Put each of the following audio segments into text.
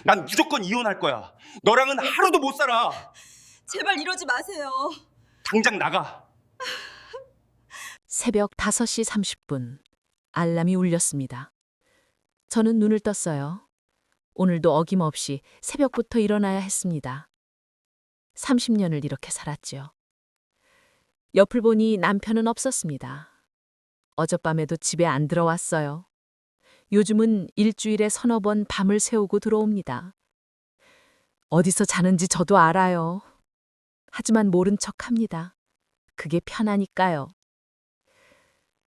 난 무조건 이혼할 거야. 너랑은 하루도 못 살아. 제발 이러지 마세요. 당장 나가. 새벽 5시 30분. 알람이 울렸습니다. 저는 눈을 떴어요. 오늘도 어김없이 새벽부터 일어나야 했습니다. 30년을 이렇게 살았지요. 옆을 보니 남편은 없었습니다. 어젯밤에도 집에 안 들어왔어요. 요즘은 일주일에 서너 번 밤을 새우고 들어옵니다. 어디서 자는지 저도 알아요. 하지만 모른 척합니다. 그게 편하니까요.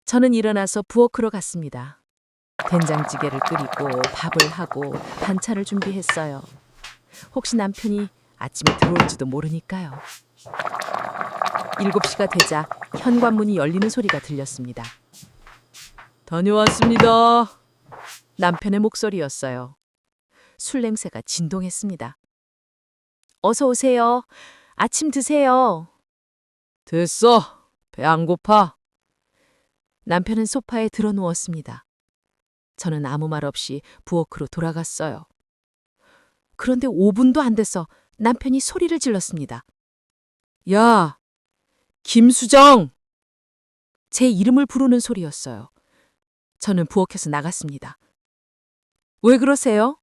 저는 일어나서 부엌으로 갔습니다. 된장찌개를 끓이고 밥을 하고 반찬을 준비했어요. 혹시 남편이 아침에 들어올지도 모르니까요. 7시가 되자 현관문이 열리는 소리가 들렸습니다. 다녀왔습니다. 남편의 목소리였어요. 술 냄새가 진동했습니다. 어서 오세요. 아침 드세요. 됐어. 배 안 고파. 남편은 소파에 들어 누웠습니다. 저는 아무 말 없이 부엌으로 돌아갔어요. 그런데 5분도 안 돼서 남편이 소리를 질렀습니다. 야, 김수정! 제 이름을 부르는 소리였어요. 저는 부엌에서 나갔습니다. 왜 그러세요?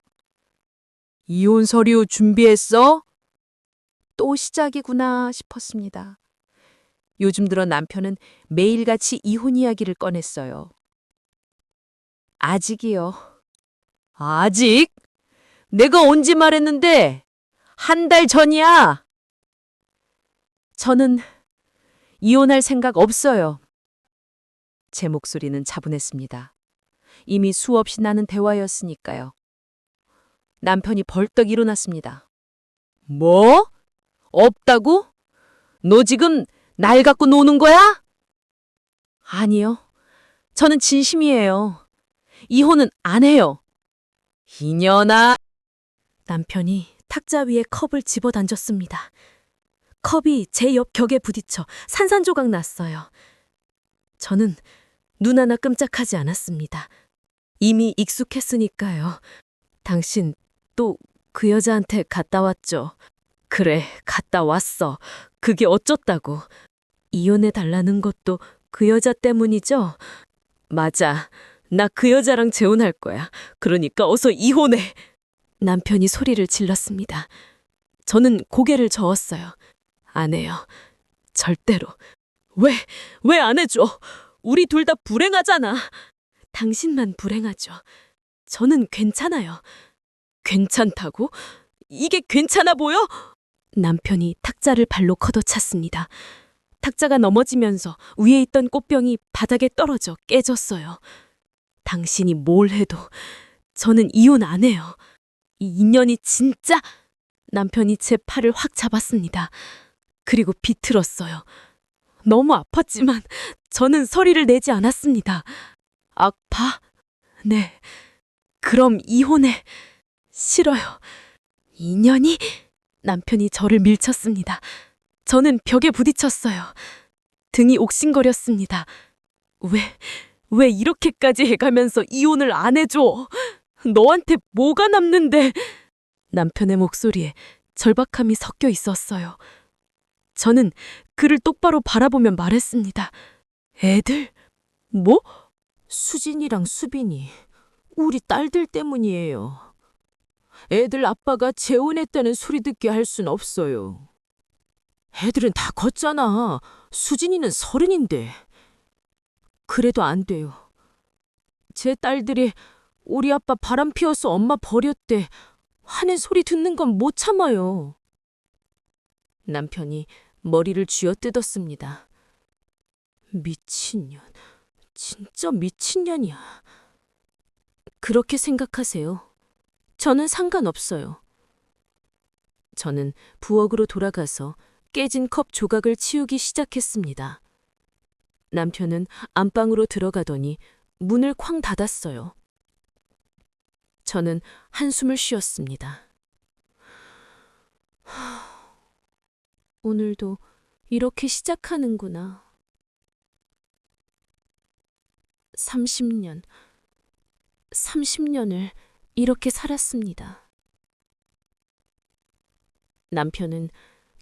이혼 서류 준비했어? 또 시작이구나 싶었습니다. 요즘 들어 남편은 매일같이 이혼 이야기를 꺼냈어요. 아직이요. 아직? 내가 언제 말했는데? 한 달 전이야. 저는 이혼할 생각 없어요. 제 목소리는 차분했습니다. 이미 수없이 나는 대화였으니까요. 남편이 벌떡 일어났습니다. 뭐? 없다고? 너 지금 날 갖고 노는 거야? 아니요. 저는 진심이에요. 이혼은 안 해요. 이년아. 남편이 탁자 위에 컵을 집어 던졌습니다. 컵이 제 옆 격에 부딪혀 산산조각 났어요. 저는 눈 하나 끔찍하지 않았습니다. 이미 익숙했으니까요. 당신 또 그 여자한테 갔다 왔죠? 그래, 갔다 왔어. 그게 어쩌다고. 이혼해 달라는 것도 그 여자 때문이죠? 맞아. 나 그 여자랑 재혼할 거야. 그러니까 어서 이혼해. 남편이 소리를 질렀습니다. 저는 고개를 저었어요. 안 해요. 절대로. 왜 안 해줘? 우리 둘 다 불행하잖아. 당신만 불행하죠. 저는 괜찮아요. 괜찮다고? 이게 괜찮아 보여? 남편이 탁자를 발로 걷어찼습니다. 탁자가 넘어지면서 위에 있던 꽃병이 바닥에 떨어져 깨졌어요. 당신이 뭘 해도 저는 이혼 안 해요. 이 인연이 진짜... 남편이 제 팔을 확 잡았습니다. 그리고 비틀었어요. 너무 아팠지만 저는 소리를 내지 않았습니다. 아파? 네. 그럼 이혼해. 싫어요. 인연이? 남편이 저를 밀쳤습니다. 저는 벽에 부딪혔어요. 등이 옥신거렸습니다. 왜 이렇게까지 해가면서 이혼을 안 해줘? 너한테 뭐가 남는데? 남편의 목소리에 절박함이 섞여 있었어요. 저는 그를 똑바로 바라보며 말했습니다. 애들? 뭐? 수진이랑 수빈이 우리 딸들 때문이에요. 애들 아빠가 재혼했다는 소리 듣게 할 순 없어요. 애들은 다 컸잖아. 수진이는 30인데. 그래도 안 돼요. 제 딸들이 우리 아빠 바람 피워서 엄마 버렸대 하는 소리 듣는 건 못 참아요. 남편이 머리를 쥐어뜯었습니다. 미친년. 진짜 미친년이야. 그렇게 생각하세요. 저는 상관없어요. 저는 부엌으로 돌아가서 깨진 컵 조각을 치우기 시작했습니다. 남편은 안방으로 들어가더니 문을 쾅 닫았어요. 저는 한숨을 쉬었습니다. 오늘도 이렇게 시작하는구나. 30년을 이렇게 살았습니다. 남편은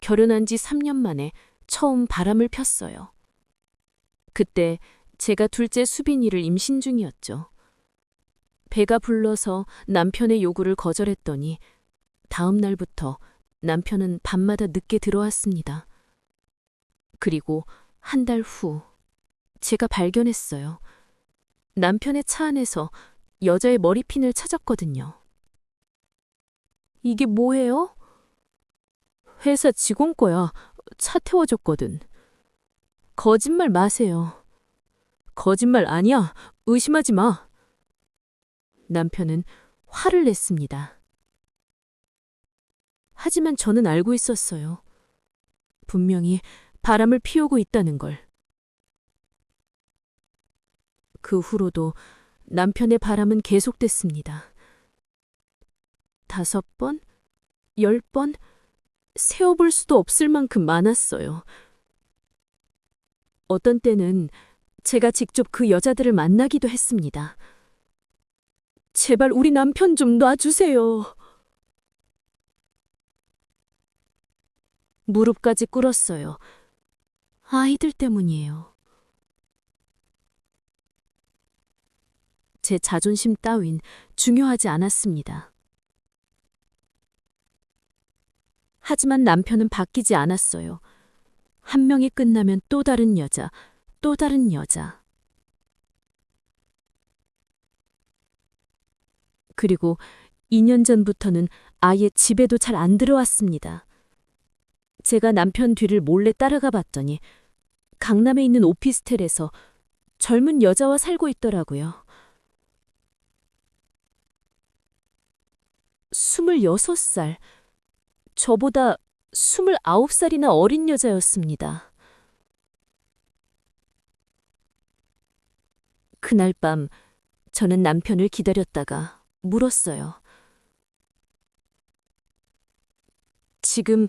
결혼한 지 3년 만에 처음 바람을 폈어요. 그때 제가 둘째 수빈이를 임신 중이었죠. 배가 불러서 남편의 요구를 거절했더니 다음 날부터 남편은 밤마다 늦게 들어왔습니다. 그리고 한 달 후 제가 발견했어요. 남편의 차 안에서 여자의 머리핀을 찾았거든요. 이게 뭐예요? 회사 직원 거야. 차 태워줬거든. 거짓말 마세요. 거짓말 아니야. 의심하지 마. 남편은 화를 냈습니다. 하지만 저는 알고 있었어요. 분명히 바람을 피우고 있다는 걸. 그 후로도 남편의 바람은 계속됐습니다. 5번, 10번, 세어볼 수도 없을 만큼 많았어요. 어떤 때는 제가 직접 그 여자들을 만나기도 했습니다. 제발 우리 남편 좀 놔주세요. 무릎까지 꿇었어요. 아이들 때문이에요. 제 자존심 따윈 중요하지 않았습니다. 하지만 남편은 바뀌지 않았어요. 한 명이 끝나면 또 다른 여자, 또 다른 여자. 그리고 2년 전부터는 아예 집에도 잘 안 들어왔습니다. 제가 남편 뒤를 몰래 따라가 봤더니 강남에 있는 오피스텔에서 젊은 여자와 살고 있더라고요. 26살. 저보다 29살이나 어린 여자였습니다. 그날 밤 저는 남편을 기다렸다가 물었어요. 지금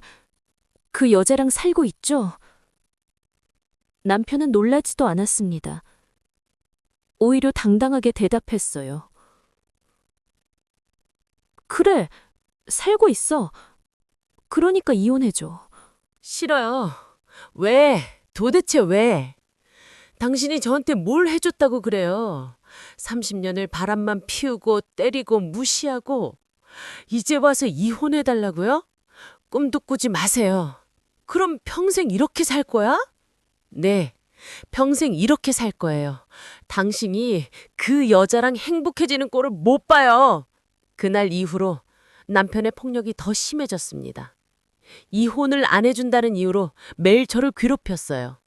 그 여자랑 살고 있죠? 남편은 놀라지도 않았습니다. 오히려 당당하게 대답했어요. 그래, 살고 있어. 그러니까 이혼해줘. 싫어요. 왜? 도대체 왜? 당신이 저한테 뭘 해줬다고 그래요? 30년을 바람만 피우고 때리고 무시하고 이제 와서 이혼해달라고요? 꿈도 꾸지 마세요. 그럼 평생 이렇게 살 거야? 네, 평생 이렇게 살 거예요. 당신이 그 여자랑 행복해지는 꼴을 못 봐요. 그날 이후로 남편의 폭력이 더 심해졌습니다. 이혼을 안 해준다는 이유로 매일 저를 괴롭혔어요.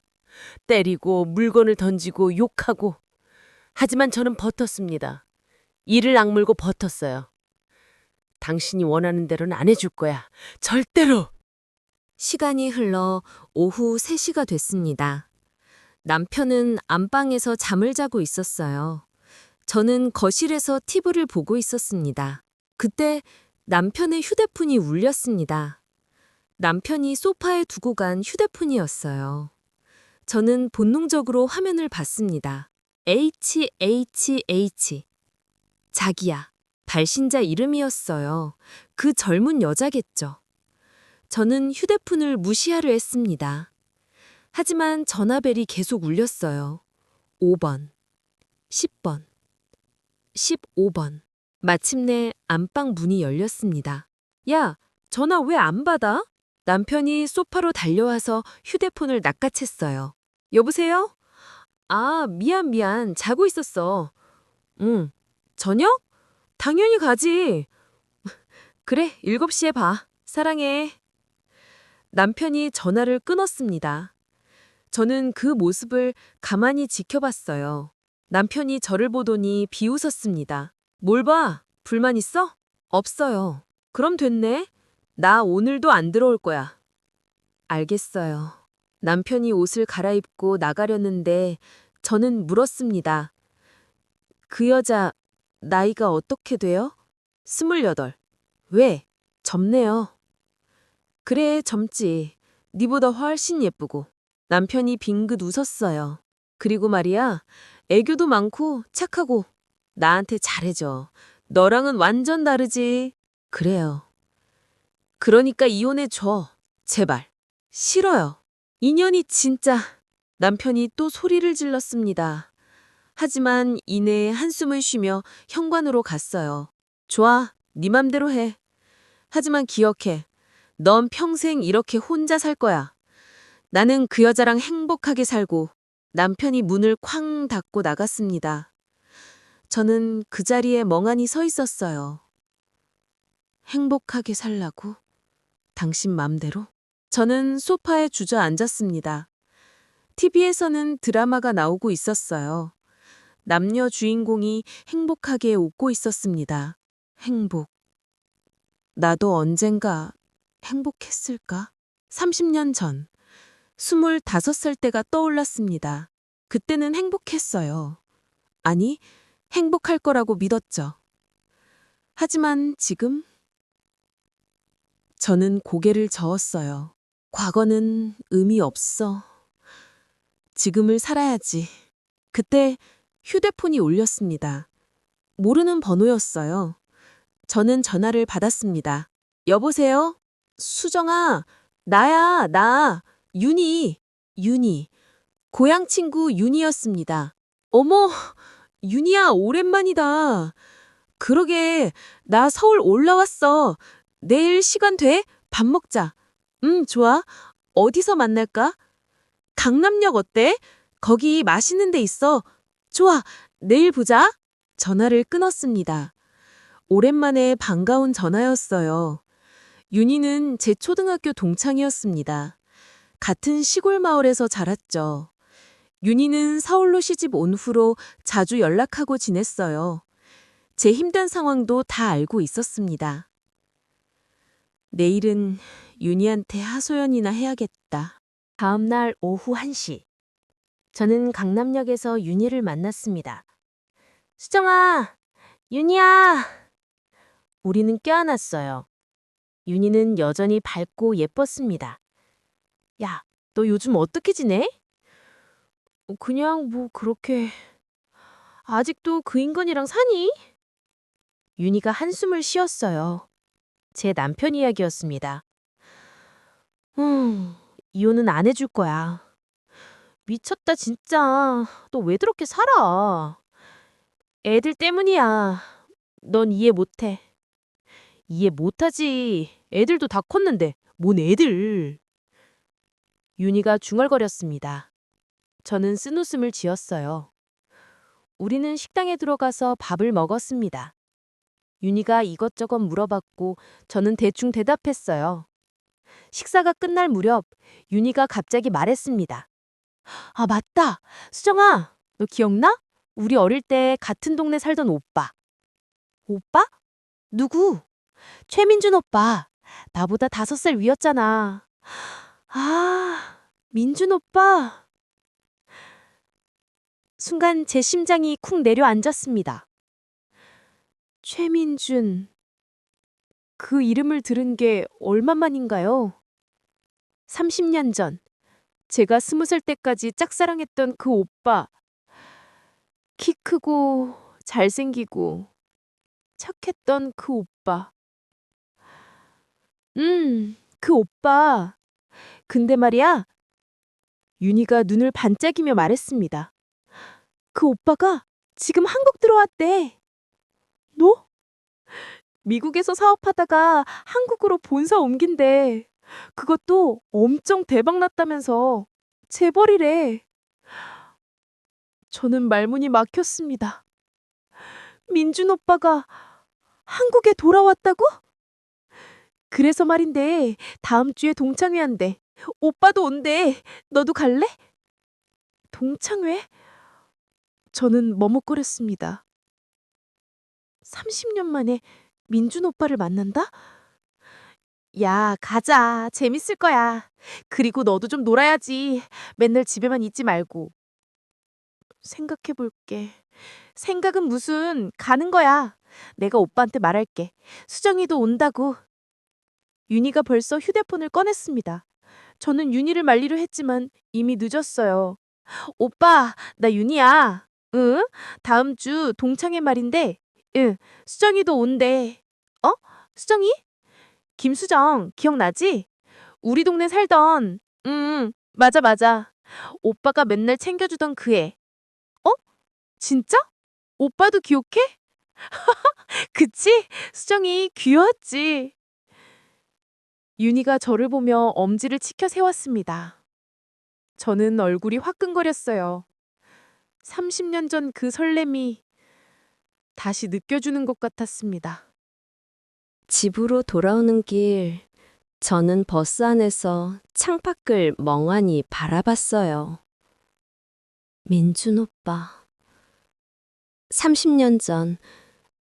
때리고 물건을 던지고 욕하고. 하지만 저는 버텼습니다. 이를 악물고 버텼어요. 당신이 원하는 대로는 안 해줄 거야. 절대로! 시간이 흘러 오후 3시가 됐습니다. 남편은 안방에서 잠을 자고 있었어요. 저는 거실에서 TV를 보고 있었습니다. 그때 남편의 휴대폰이 울렸습니다. 남편이 소파에 두고 간 휴대폰이었어요. 저는 본능적으로 화면을 봤습니다. HHH. 자기야. 발신자 이름이었어요. 그 젊은 여자겠죠. 저는 휴대폰을 무시하려 했습니다. 하지만 전화벨이 계속 울렸어요. 5번, 10번, 15번. 마침내 안방 문이 열렸습니다. 야, 전화 왜 안 받아? 남편이 소파로 달려와서 휴대폰을 낚아챘어요. 여보세요? 아, 미안. 자고 있었어. 응. 저녁? 당연히 가지. 그래, 7시에 봐. 사랑해. 남편이 전화를 끊었습니다. 저는 그 모습을 가만히 지켜봤어요. 남편이 저를 보더니 비웃었습니다. 뭘 봐? 불만 있어? 없어요. 그럼 됐네. 나 오늘도 안 들어올 거야. 알겠어요. 남편이 옷을 갈아입고 나가려는데 저는 물었습니다. 그 여자 나이가 어떻게 돼요? 28. 왜? 젊네요. 그래, 젊지. 니보다 훨씬 예쁘고. 남편이 빙긋 웃었어요. 그리고 말이야, 애교도 많고 착하고 나한테 잘해줘. 너랑은 완전 다르지. 그래요. 그러니까 이혼해줘. 제발. 싫어요. 인연이 진짜. 남편이 또 소리를 질렀습니다. 하지만 이내 한숨을 쉬며 현관으로 갔어요. 좋아, 네 맘대로 해. 하지만 기억해. 넌 평생 이렇게 혼자 살 거야. 나는 그 여자랑 행복하게 살고. 남편이 문을 쾅 닫고 나갔습니다. 저는 그 자리에 멍하니 서 있었어요. 행복하게 살라고? 당신 맘대로? 저는 소파에 주저앉았습니다. TV에서는 드라마가 나오고 있었어요. 남녀 주인공이 행복하게 웃고 있었습니다. 행복. 나도 언젠가 행복했을까? 30년 전, 25살 때가 떠올랐습니다. 그때는 행복했어요. 아니, 행복할 거라고 믿었죠. 하지만 지금? 저는 고개를 저었어요. 과거는 의미 없어. 지금을 살아야지. 그때 휴대폰이 울렸습니다. 모르는 번호였어요. 저는 전화를 받았습니다. 여보세요? 수정아, 나야, 나. 윤희. 고향 친구 윤희였습니다. 어머, 윤희야, 오랜만이다. 그러게, 나 서울 올라왔어. 내일 시간 돼? 밥 먹자. 좋아. 어디서 만날까? 강남역 어때? 거기 맛있는 데 있어. 좋아. 내일 보자. 전화를 끊었습니다. 오랜만에 반가운 전화였어요. 윤희는 제 초등학교 동창이었습니다. 같은 시골 마을에서 자랐죠. 윤희는 서울로 시집 온 후로 자주 연락하고 지냈어요. 제 힘든 상황도 다 알고 있었습니다. 내일은 윤희한테 하소연이나 해야겠다. 다음 날 오후 1시. 저는 강남역에서 윤희를 만났습니다. 수정아, 윤희야. 우리는 껴안았어요. 윤희는 여전히 밝고 예뻤습니다. 야, 너 요즘 어떻게 지내? 그냥 뭐 그렇게. 아직도 그 인간이랑 사니? 윤희가 한숨을 쉬었어요. 제 남편 이야기였습니다. 이혼은 안 해줄 거야. 미쳤다 진짜. 너 왜 그렇게 살아? 애들 때문이야. 넌 이해 못해. 이해 못하지. 애들도 다 컸는데 뭔 애들. 윤희가 중얼거렸습니다. 저는 쓴웃음을 지었어요. 우리는 식당에 들어가서 밥을 먹었습니다. 윤희가 이것저것 물어봤고 저는 대충 대답했어요. 식사가 끝날 무렵 윤희가 갑자기 말했습니다. 아, 맞다. 수정아, 너 기억나? 우리 어릴 때 같은 동네 살던 오빠. 오빠? 누구? 최민준 오빠. 나보다 5살 위였잖아. 아, 민준 오빠. 순간 제 심장이 쿵 내려앉았습니다. 최민준. 그 이름을 들은 게 얼마만인가요? 30년 전, 제가 20살 때까지 짝사랑했던 그 오빠. 키 크고 잘생기고 착했던 그 오빠. 그 오빠. 근데 말이야. 윤희가 눈을 반짝이며 말했습니다. 그 오빠가 지금 한국 들어왔대. 너? 미국에서 사업하다가 한국으로 본사 옮긴대. 그것도 엄청 대박 났다면서. 재벌이래. 저는 말문이 막혔습니다. 민준 오빠가 한국에 돌아왔다고? 그래서 말인데 다음 주에 동창회 한대. 오빠도 온대. 너도 갈래? 동창회? 저는 머뭇거렸습니다. 30년 만에 민준 오빠를 만난다? 야, 가자. 재밌을 거야. 그리고 너도 좀 놀아야지. 맨날 집에만 있지 말고. 생각해볼게. 생각은 무슨, 가는 거야. 내가 오빠한테 말할게. 수정이도 온다고. 윤희가 벌써 휴대폰을 꺼냈습니다. 저는 윤희를 말리려 했지만 이미 늦었어요. 오빠, 나 윤희야. 응? 다음 주 동창회 말인데, 응, 수정이도 온대. 어? 수정이? 김수정, 기억나지? 우리 동네 살던, 맞아, 맞아. 오빠가 맨날 챙겨주던 그 애. 어? 진짜? 오빠도 기억해? 그치? 수정이 귀여웠지. 윤희가 저를 보며 엄지를 치켜 세웠습니다. 저는 얼굴이 화끈거렸어요. 30년 전 그 설렘이 다시 느껴주는 것 같았습니다. 집으로 돌아오는 길, 저는 버스 안에서 창밖을 멍하니 바라봤어요. 민준 오빠. 30년 전,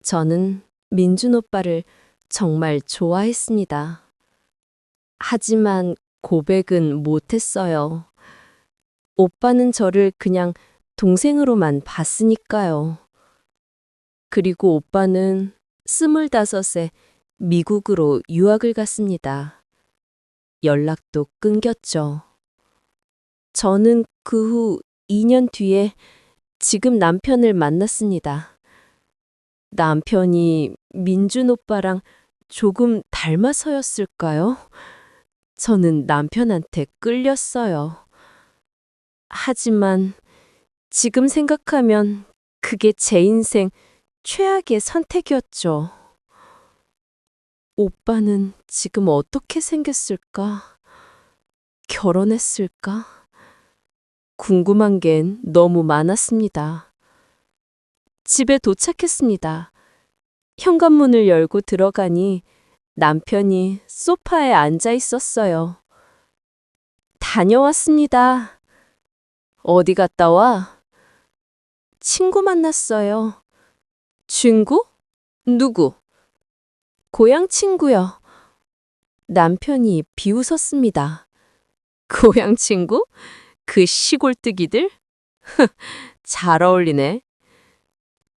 저는 민준 오빠를 정말 좋아했습니다. 하지만 고백은 못했어요. 오빠는 저를 그냥 동생으로만 봤으니까요. 그리고 오빠는 25에 미국으로 유학을 갔습니다. 연락도 끊겼죠. 저는 그 후 2년 뒤에 지금 남편을 만났습니다. 남편이 민준 오빠랑 조금 닮아서였을까요? 저는 남편한테 끌렸어요. 하지만 지금 생각하면 그게 제 인생 최악의 선택이었죠. 오빠는 지금 어떻게 생겼을까? 결혼했을까? 궁금한 게 너무 많았습니다. 집에 도착했습니다. 현관문을 열고 들어가니 남편이 소파에 앉아 있었어요. 다녀왔습니다. 어디 갔다 와? 친구 만났어요. 친구? 누구? 고향 친구요. 남편이 비웃었습니다. 고향 친구? 그 시골뜨기들? 잘 어울리네.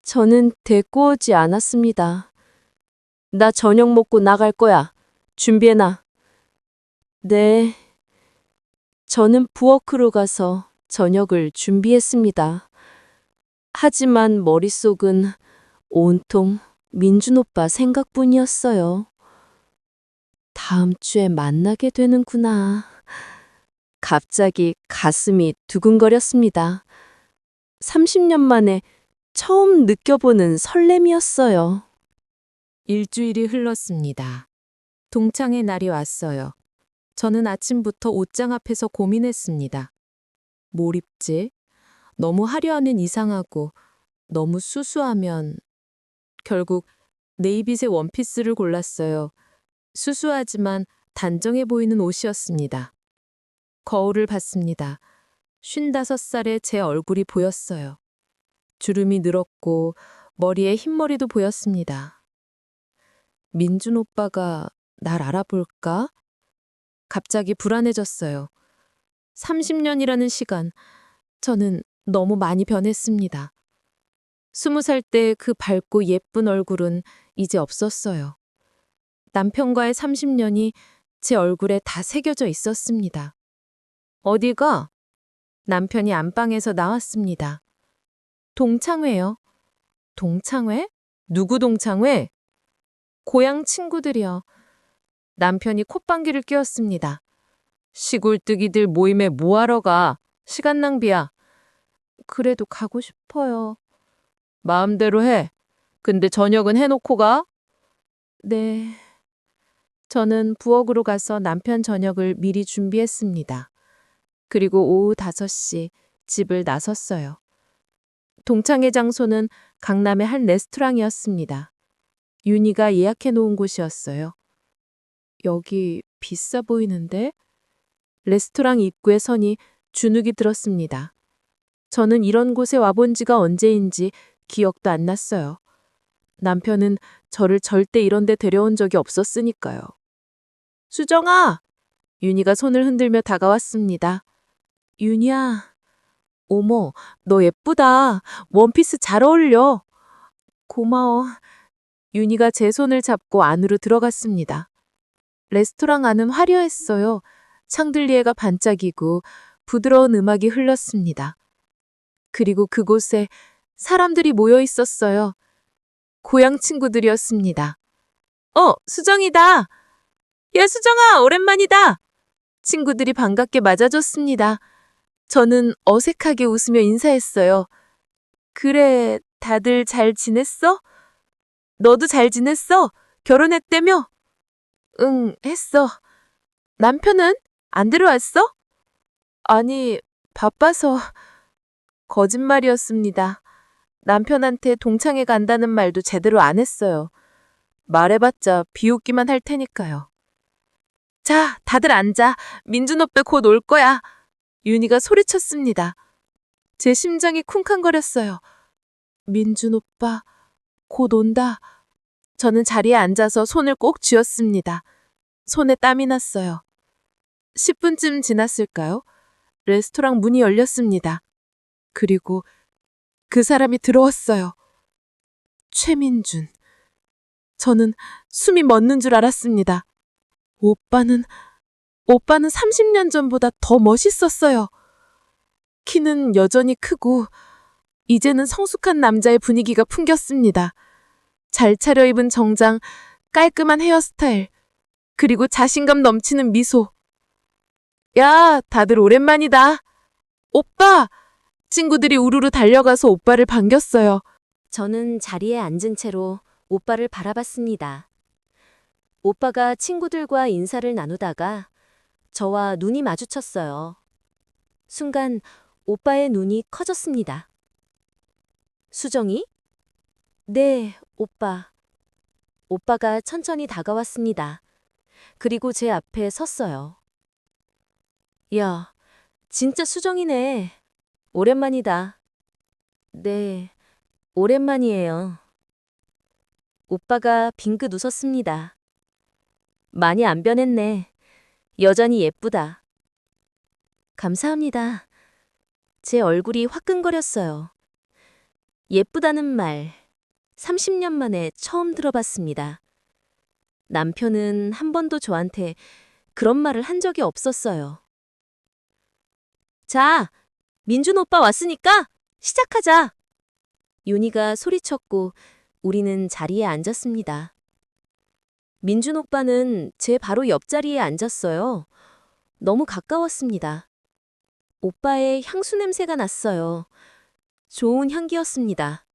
저는 데리고 오지 않았습니다. 나 저녁 먹고 나갈 거야. 준비해놔. 네. 저는 부엌으로 가서 저녁을 준비했습니다. 하지만 머릿속은 온통 민준 오빠 생각뿐이었어요. 다음 주에 만나게 되는구나. 갑자기 가슴이 두근거렸습니다. 30년 만에 처음 느껴보는 설렘이었어요. 일주일이 흘렀습니다. 동창의 날이 왔어요. 저는 아침부터 옷장 앞에서 고민했습니다. 뭘 입지? 너무 화려하면 이상하고 너무 수수하면 결국 네이비색 원피스를 골랐어요. 수수하지만 단정해 보이는 옷이었습니다. 거울을 봤습니다. 55살의 제 얼굴이 보였어요. 주름이 늘었고 머리에 흰머리도 보였습니다. 민준 오빠가 날 알아볼까? 갑자기 불안해졌어요. 30년이라는 시간, 저는 너무 많이 변했습니다. 20살 때 그 밝고 예쁜 얼굴은 이제 없었어요. 남편과의 30년이 제 얼굴에 다 새겨져 있었습니다. 어디가? 남편이 안방에서 나왔습니다. 동창회요. 동창회? 누구 동창회? 고향 친구들이요. 남편이 콧방귀를 뀌었습니다. 시골뜨기들 모임에 뭐하러 가? 시간 낭비야. 그래도 가고 싶어요. 마음대로 해. 근데 저녁은 해놓고 가? 네. 저는 부엌으로 가서 남편 저녁을 미리 준비했습니다. 그리고 오후 5시 집을 나섰어요. 동창회 장소는 강남의 한 레스토랑이었습니다. 윤희가 예약해 놓은 곳이었어요. 여기 비싸 보이는데? 레스토랑 입구에 서니 주눅이 들었습니다. 저는 이런 곳에 와본 지가 언제인지 기억도 안 났어요. 남편은 저를 절대 이런 데 데려온 적이 없었으니까요. 수정아! 윤희가 손을 흔들며 다가왔습니다. 윤희야. 어머, 너 예쁘다. 원피스 잘 어울려. 고마워. 윤희가 제 손을 잡고 안으로 들어갔습니다. 레스토랑 안은 화려했어요. 샹들리에가 반짝이고 부드러운 음악이 흘렀습니다. 그리고 그곳에 사람들이 모여 있었어요. 고향 친구들이었습니다. 수정이다. 야, 수정아, 오랜만이다. 친구들이 반갑게 맞아줬습니다. 저는 어색하게 웃으며 인사했어요. 그래, 다들 잘 지냈어? 너도 잘 지냈어? 결혼했다며? 응, 했어. 남편은 안 들어왔어? 아니, 바빠서. 거짓말이었습니다. 남편한테 동창회 간다는 말도 제대로 안 했어요. 말해봤자 비웃기만 할 테니까요. 자, 다들 앉아. 민준 오빠 곧 올 거야. 윤희가 소리쳤습니다. 제 심장이 쿵쾅거렸어요. 민준 오빠, 곧 온다. 저는 자리에 앉아서 손을 꼭 쥐었습니다. 손에 땀이 났어요. 10분쯤 지났을까요? 레스토랑 문이 열렸습니다. 그리고 그 사람이 들어왔어요. 최민준. 저는 숨이 멎는 줄 알았습니다. 오빠는 30년 전보다 더 멋있었어요. 키는 여전히 크고 이제는 성숙한 남자의 분위기가 풍겼습니다. 잘 차려입은 정장, 깔끔한 헤어스타일, 그리고 자신감 넘치는 미소. 야, 다들 오랜만이다. 오빠! 친구들이 우르르 달려가서 오빠를 반겼어요. 저는 자리에 앉은 채로 오빠를 바라봤습니다. 오빠가 친구들과 인사를 나누다가 저와 눈이 마주쳤어요. 순간 오빠의 눈이 커졌습니다. 수정이? 네, 오빠. 오빠가 천천히 다가왔습니다. 그리고 제 앞에 섰어요. 야, 진짜 수정이네. 오랜만이다. 네, 오랜만이에요. 오빠가 빙긋 웃었습니다. 많이 안 변했네. 여전히 예쁘다. 감사합니다. 제 얼굴이 화끈거렸어요. 예쁘다는 말, 30년 만에 처음 들어봤습니다. 남편은 한 번도 저한테 그런 말을 한 적이 없었어요. 자, 민준 오빠 왔으니까 시작하자. 윤희가 소리쳤고 우리는 자리에 앉았습니다. 민준 오빠는 제 바로 옆자리에 앉았어요. 너무 가까웠습니다. 오빠의 향수 냄새가 났어요. 좋은 향기였습니다.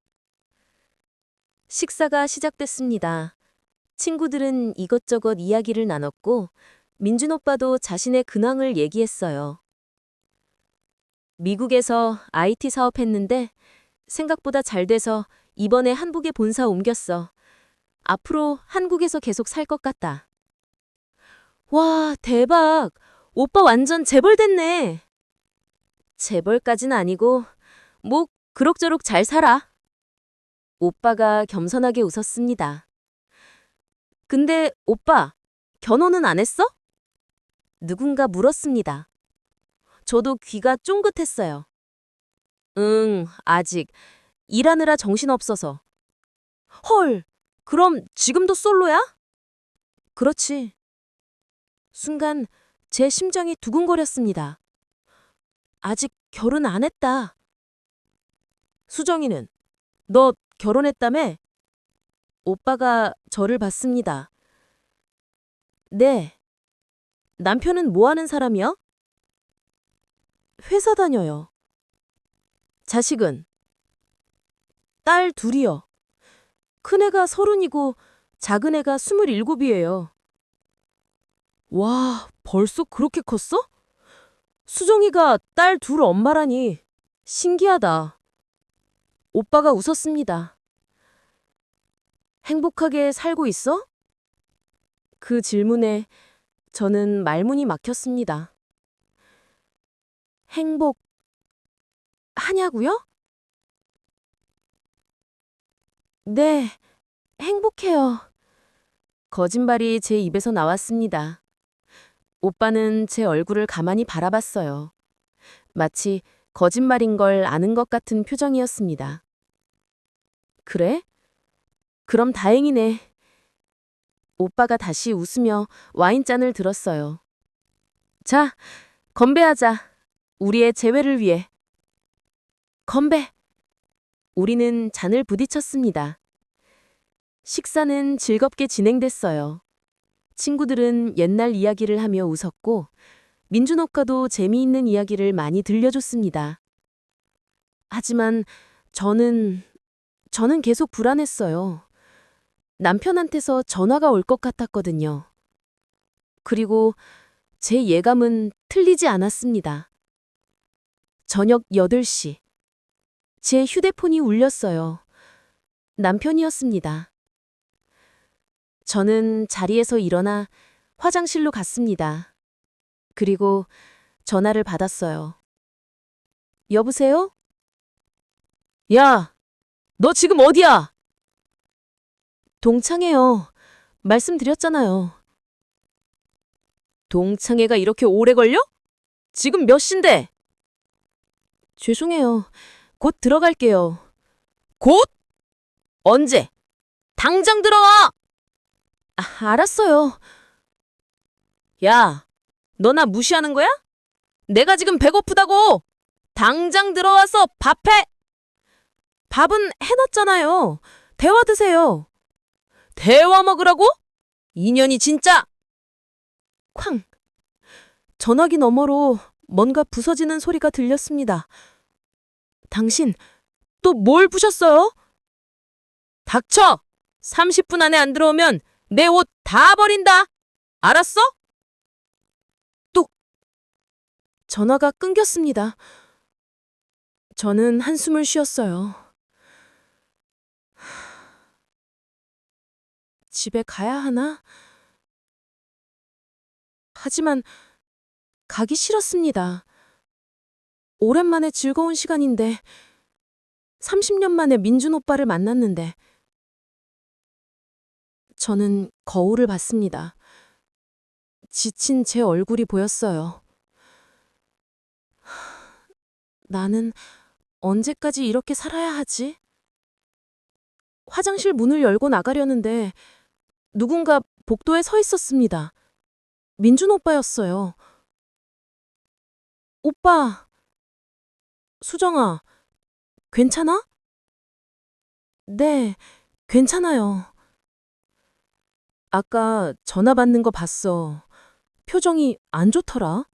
식사가 시작됐습니다. 친구들은 이것저것 이야기를 나눴고 민준 오빠도 자신의 근황을 얘기했어요. 미국에서 IT 사업했는데 생각보다 잘 돼서 이번에 한국에 본사 옮겼어. 앞으로 한국에서 계속 살 것 같다. 와, 대박! 오빠 완전 재벌 됐네. 재벌까진 아니고 뭐 그럭저럭 잘 살아. 오빠가 겸손하게 웃었습니다. 근데 오빠, 결혼은 안 했어? 누군가 물었습니다. 저도 귀가 쫑긋했어요. 응, 아직. 일하느라 정신없어서. 헐, 그럼 지금도 솔로야? 그렇지. 순간 제 심장이 두근거렸습니다. 아직 결혼 안 했다. 수정이는? 너 결혼했다며? 오빠가 저를 봤습니다. 네. 남편은 뭐 하는 사람이야? 회사 다녀요. 자식은? 딸 둘이요. 큰애가 30이고 작은애가 27이에요. 와, 벌써 그렇게 컸어? 수정이가 딸 둘 엄마라니 신기하다. 오빠가 웃었습니다. 행복하게 살고 있어? 그 질문에 저는 말문이 막혔습니다. 행복 하냐고요? 네, 행복해요. 거짓말이 제 입에서 나왔습니다. 오빠는 제 얼굴을 가만히 바라봤어요. 마치 거짓말인 걸 아는 것 같은 표정이었습니다. 그래? 그럼 다행이네. 오빠가 다시 웃으며 와인잔을 들었어요. 자, 건배하자. 우리의 재회를 위해. 건배! 우리는 잔을 부딪혔습니다. 식사는 즐겁게 진행됐어요. 친구들은 옛날 이야기를 하며 웃었고 민준 오빠도 재미있는 이야기를 많이 들려줬습니다. 하지만 저는 계속 불안했어요. 남편한테서 전화가 올 것 같았거든요. 그리고 제 예감은 틀리지 않았습니다. 저녁 8시. 제 휴대폰이 울렸어요. 남편이었습니다. 저는 자리에서 일어나 화장실로 갔습니다. 그리고 전화를 받았어요. 여보세요? 야, 너 지금 어디야? 동창회요. 말씀드렸잖아요. 동창회가 이렇게 오래 걸려? 지금 몇 시인데? 죄송해요. 곧 들어갈게요. 곧? 언제? 당장 들어와! 알았어요. 야, 너 나 무시하는 거야? 내가 지금 배고프다고! 당장 들어와서 밥해! 밥은 해놨잖아요. 대화 드세요. 대화 먹으라고? 인연이 진짜! 쾅! 전화기 너머로 뭔가 부서지는 소리가 들렸습니다. 당신, 또 뭘 부셨어요? 닥쳐! 30분 안에 안 들어오면 내 옷 다 버린다! 알았어? 뚝! 전화가 끊겼습니다. 저는 한숨을 쉬었어요. 집에 가야 하나? 하지만 가기 싫었습니다. 오랜만에 즐거운 시간인데 30년 만에 민준 오빠를 만났는데 저는 거울을 봤습니다. 지친 제 얼굴이 보였어요. 나는 언제까지 이렇게 살아야 하지? 화장실 문을 열고 나가려는데 누군가 복도에 서 있었습니다. 민준 오빠였어요. 오빠, 수정아, 괜찮아? 네, 괜찮아요. 아까 전화 받는 거 봤어. 표정이 안 좋더라.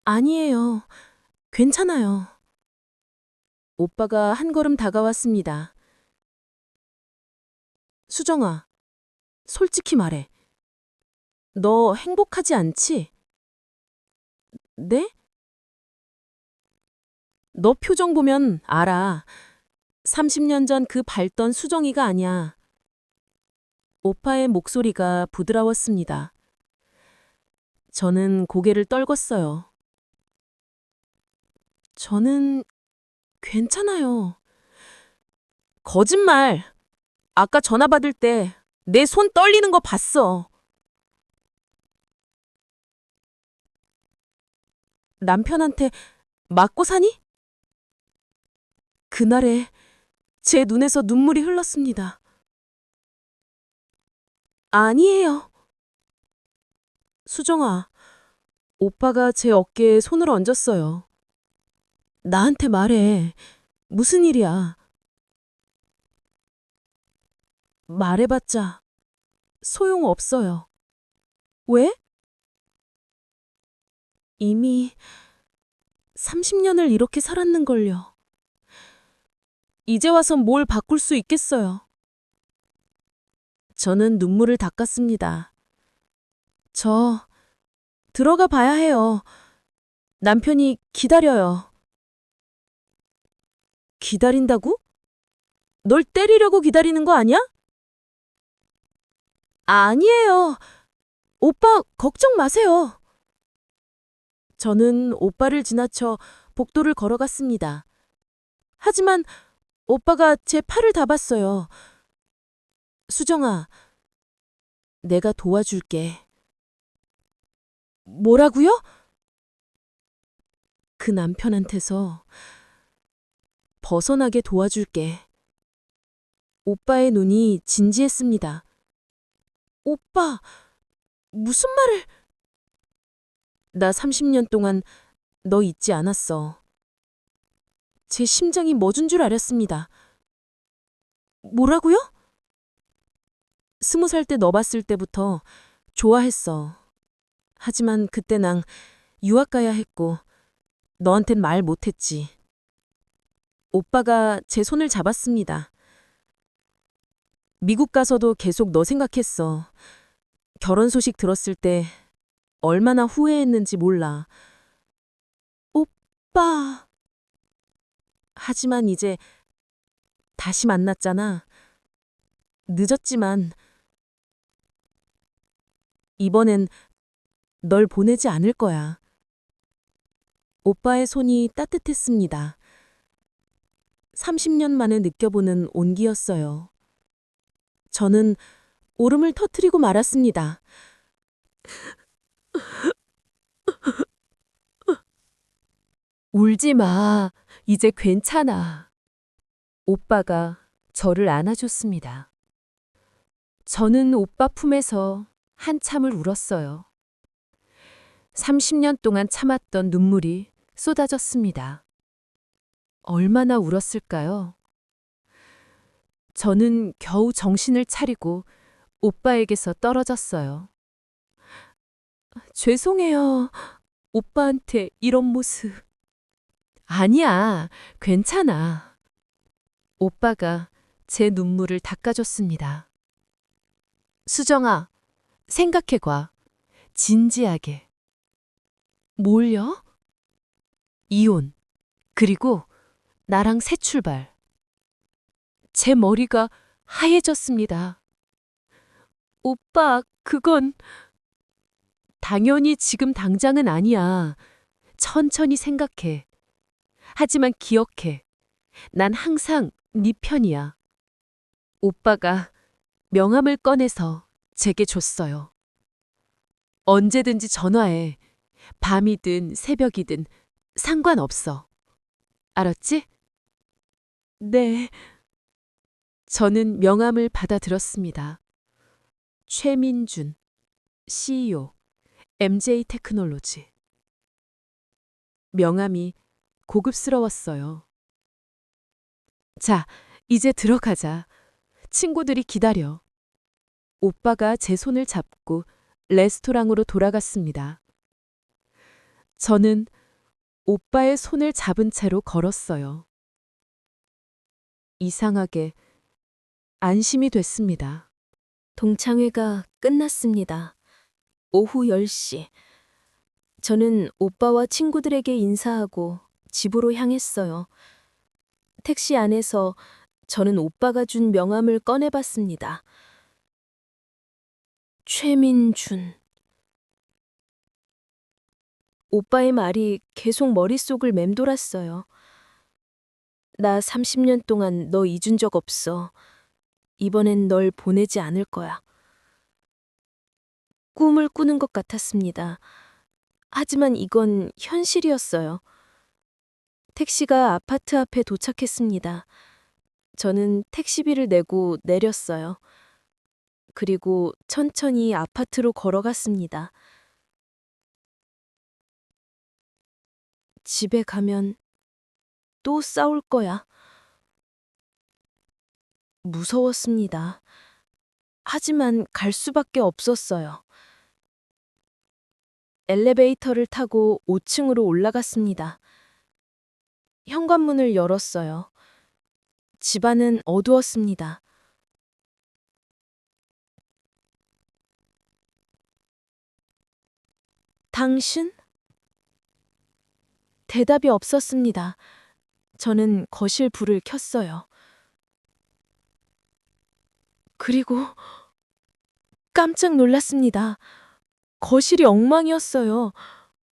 아니에요. 괜찮아요. 오빠가 한 걸음 다가왔습니다. 수정아, 솔직히 말해. 너 행복하지 않지? 네? 너 표정 보면 알아. 30년 전 그 밝던 수정이가 아니야. 오빠의 목소리가 부드러웠습니다. 저는 고개를 떨궜어요. 저는 괜찮아요. 거짓말! 아까 전화 받을 때 내 손 떨리는 거 봤어. 남편한테 맞고 사니? 그날에 제 눈에서 눈물이 흘렀습니다. 아니에요. 수정아, 오빠가 제 어깨에 손을 얹었어요. 나한테 말해. 무슨 일이야? 말해봤자 소용없어요. 왜? 이미 30년을 이렇게 살았는걸요. 이제 와서 뭘 바꿀 수 있겠어요. 저는 눈물을 닦았습니다. 저 들어가 봐야 해요. 남편이 기다려요. 기다린다고? 널 때리려고 기다리는 거 아니야? 아니에요. 오빠 걱정 마세요. 저는 오빠를 지나쳐 복도를 걸어갔습니다. 하지만 오빠가 제 팔을 잡았어요. 수정아, 내가 도와줄게. 뭐라고요? 그 남편한테서 벗어나게 도와줄게. 오빠의 눈이 진지했습니다. 오빠, 무슨 말을... 나 30년 동안 너 잊지 않았어. 제 심장이 멎은 줄 알았습니다. 뭐라고요? 20살 때 너 봤을 때부터 좋아했어. 하지만 그때 난 유학 가야 했고 너한텐 말 못했지. 오빠가 제 손을 잡았습니다. 미국 가서도 계속 너 생각했어. 결혼 소식 들었을 때 얼마나 후회했는지 몰라. 오빠. 하지만 이제 다시 만났잖아. 늦었지만 이번엔 널 보내지 않을 거야. 오빠의 손이 따뜻했습니다. 30년 만에 느껴보는 온기였어요. 저는 울음을 터뜨리고 말았습니다. 울지 마. 이제 괜찮아. 오빠가 저를 안아줬습니다. 저는 오빠 품에서 한참을 울었어요. 30년 동안 참았던 눈물이 쏟아졌습니다. 얼마나 울었을까요? 저는 겨우 정신을 차리고 오빠에게서 떨어졌어요. 죄송해요. 오빠한테 이런 모습. 아니야, 괜찮아. 오빠가 제 눈물을 닦아줬습니다. 수정아, 생각해봐. 진지하게. 뭘요? 이혼, 그리고 나랑 새 출발. 제 머리가 하얘졌습니다. 오빠, 그건 당연히 지금 당장은 아니야. 천천히 생각해. 하지만 기억해. 난 항상 네 편이야. 오빠가 명함을 꺼내서 제게 줬어요. 언제든지 전화해. 밤이든 새벽이든 상관없어. 알았지? 네. 저는 명함을 받아들었습니다. 최민준, CEO, MJ 테크놀로지. 명함이 고급스러웠어요. 자, 이제 들어가자. 친구들이 기다려. 오빠가 제 손을 잡고 레스토랑으로 돌아갔습니다. 저는 오빠의 손을 잡은 채로 걸었어요. 이상하게 안심이 됐습니다. 동창회가 끝났습니다. 오후 10시. 저는 오빠와 친구들에게 인사하고 집으로 향했어요. 택시 안에서 저는 오빠가 준 명함을 꺼내봤습니다. 최민준. 오빠의 말이 계속 머릿속을 맴돌았어요. 나 30년 동안 너 잊은 적 없어. 이번엔 널 보내지 않을 거야. 꿈을 꾸는 것 같았습니다. 하지만 이건 현실이었어요. 택시가 아파트 앞에 도착했습니다. 저는 택시비를 내고 내렸어요. 그리고 천천히 아파트로 걸어갔습니다. 집에 가면 또 싸울 거야. 무서웠습니다. 하지만 갈 수밖에 없었어요. 엘리베이터를 타고 5층으로 올라갔습니다. 현관문을 열었어요. 집안은 어두웠습니다. 당신? 대답이 없었습니다. 저는 거실 불을 켰어요. 그리고 깜짝 놀랐습니다. 거실이 엉망이었어요.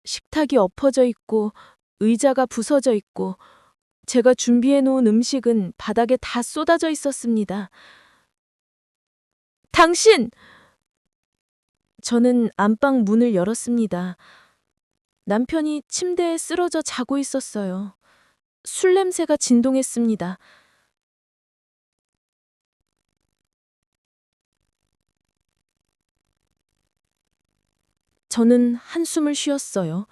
식탁이 엎어져 있고 의자가 부서져 있고 제가 준비해 놓은 음식은 바닥에 다 쏟아져 있었습니다. 당신! 저는 안방 문을 열었습니다. 남편이 침대에 쓰러져 자고 있었어요. 술 냄새가 진동했습니다. 저는 한숨을 쉬었어요.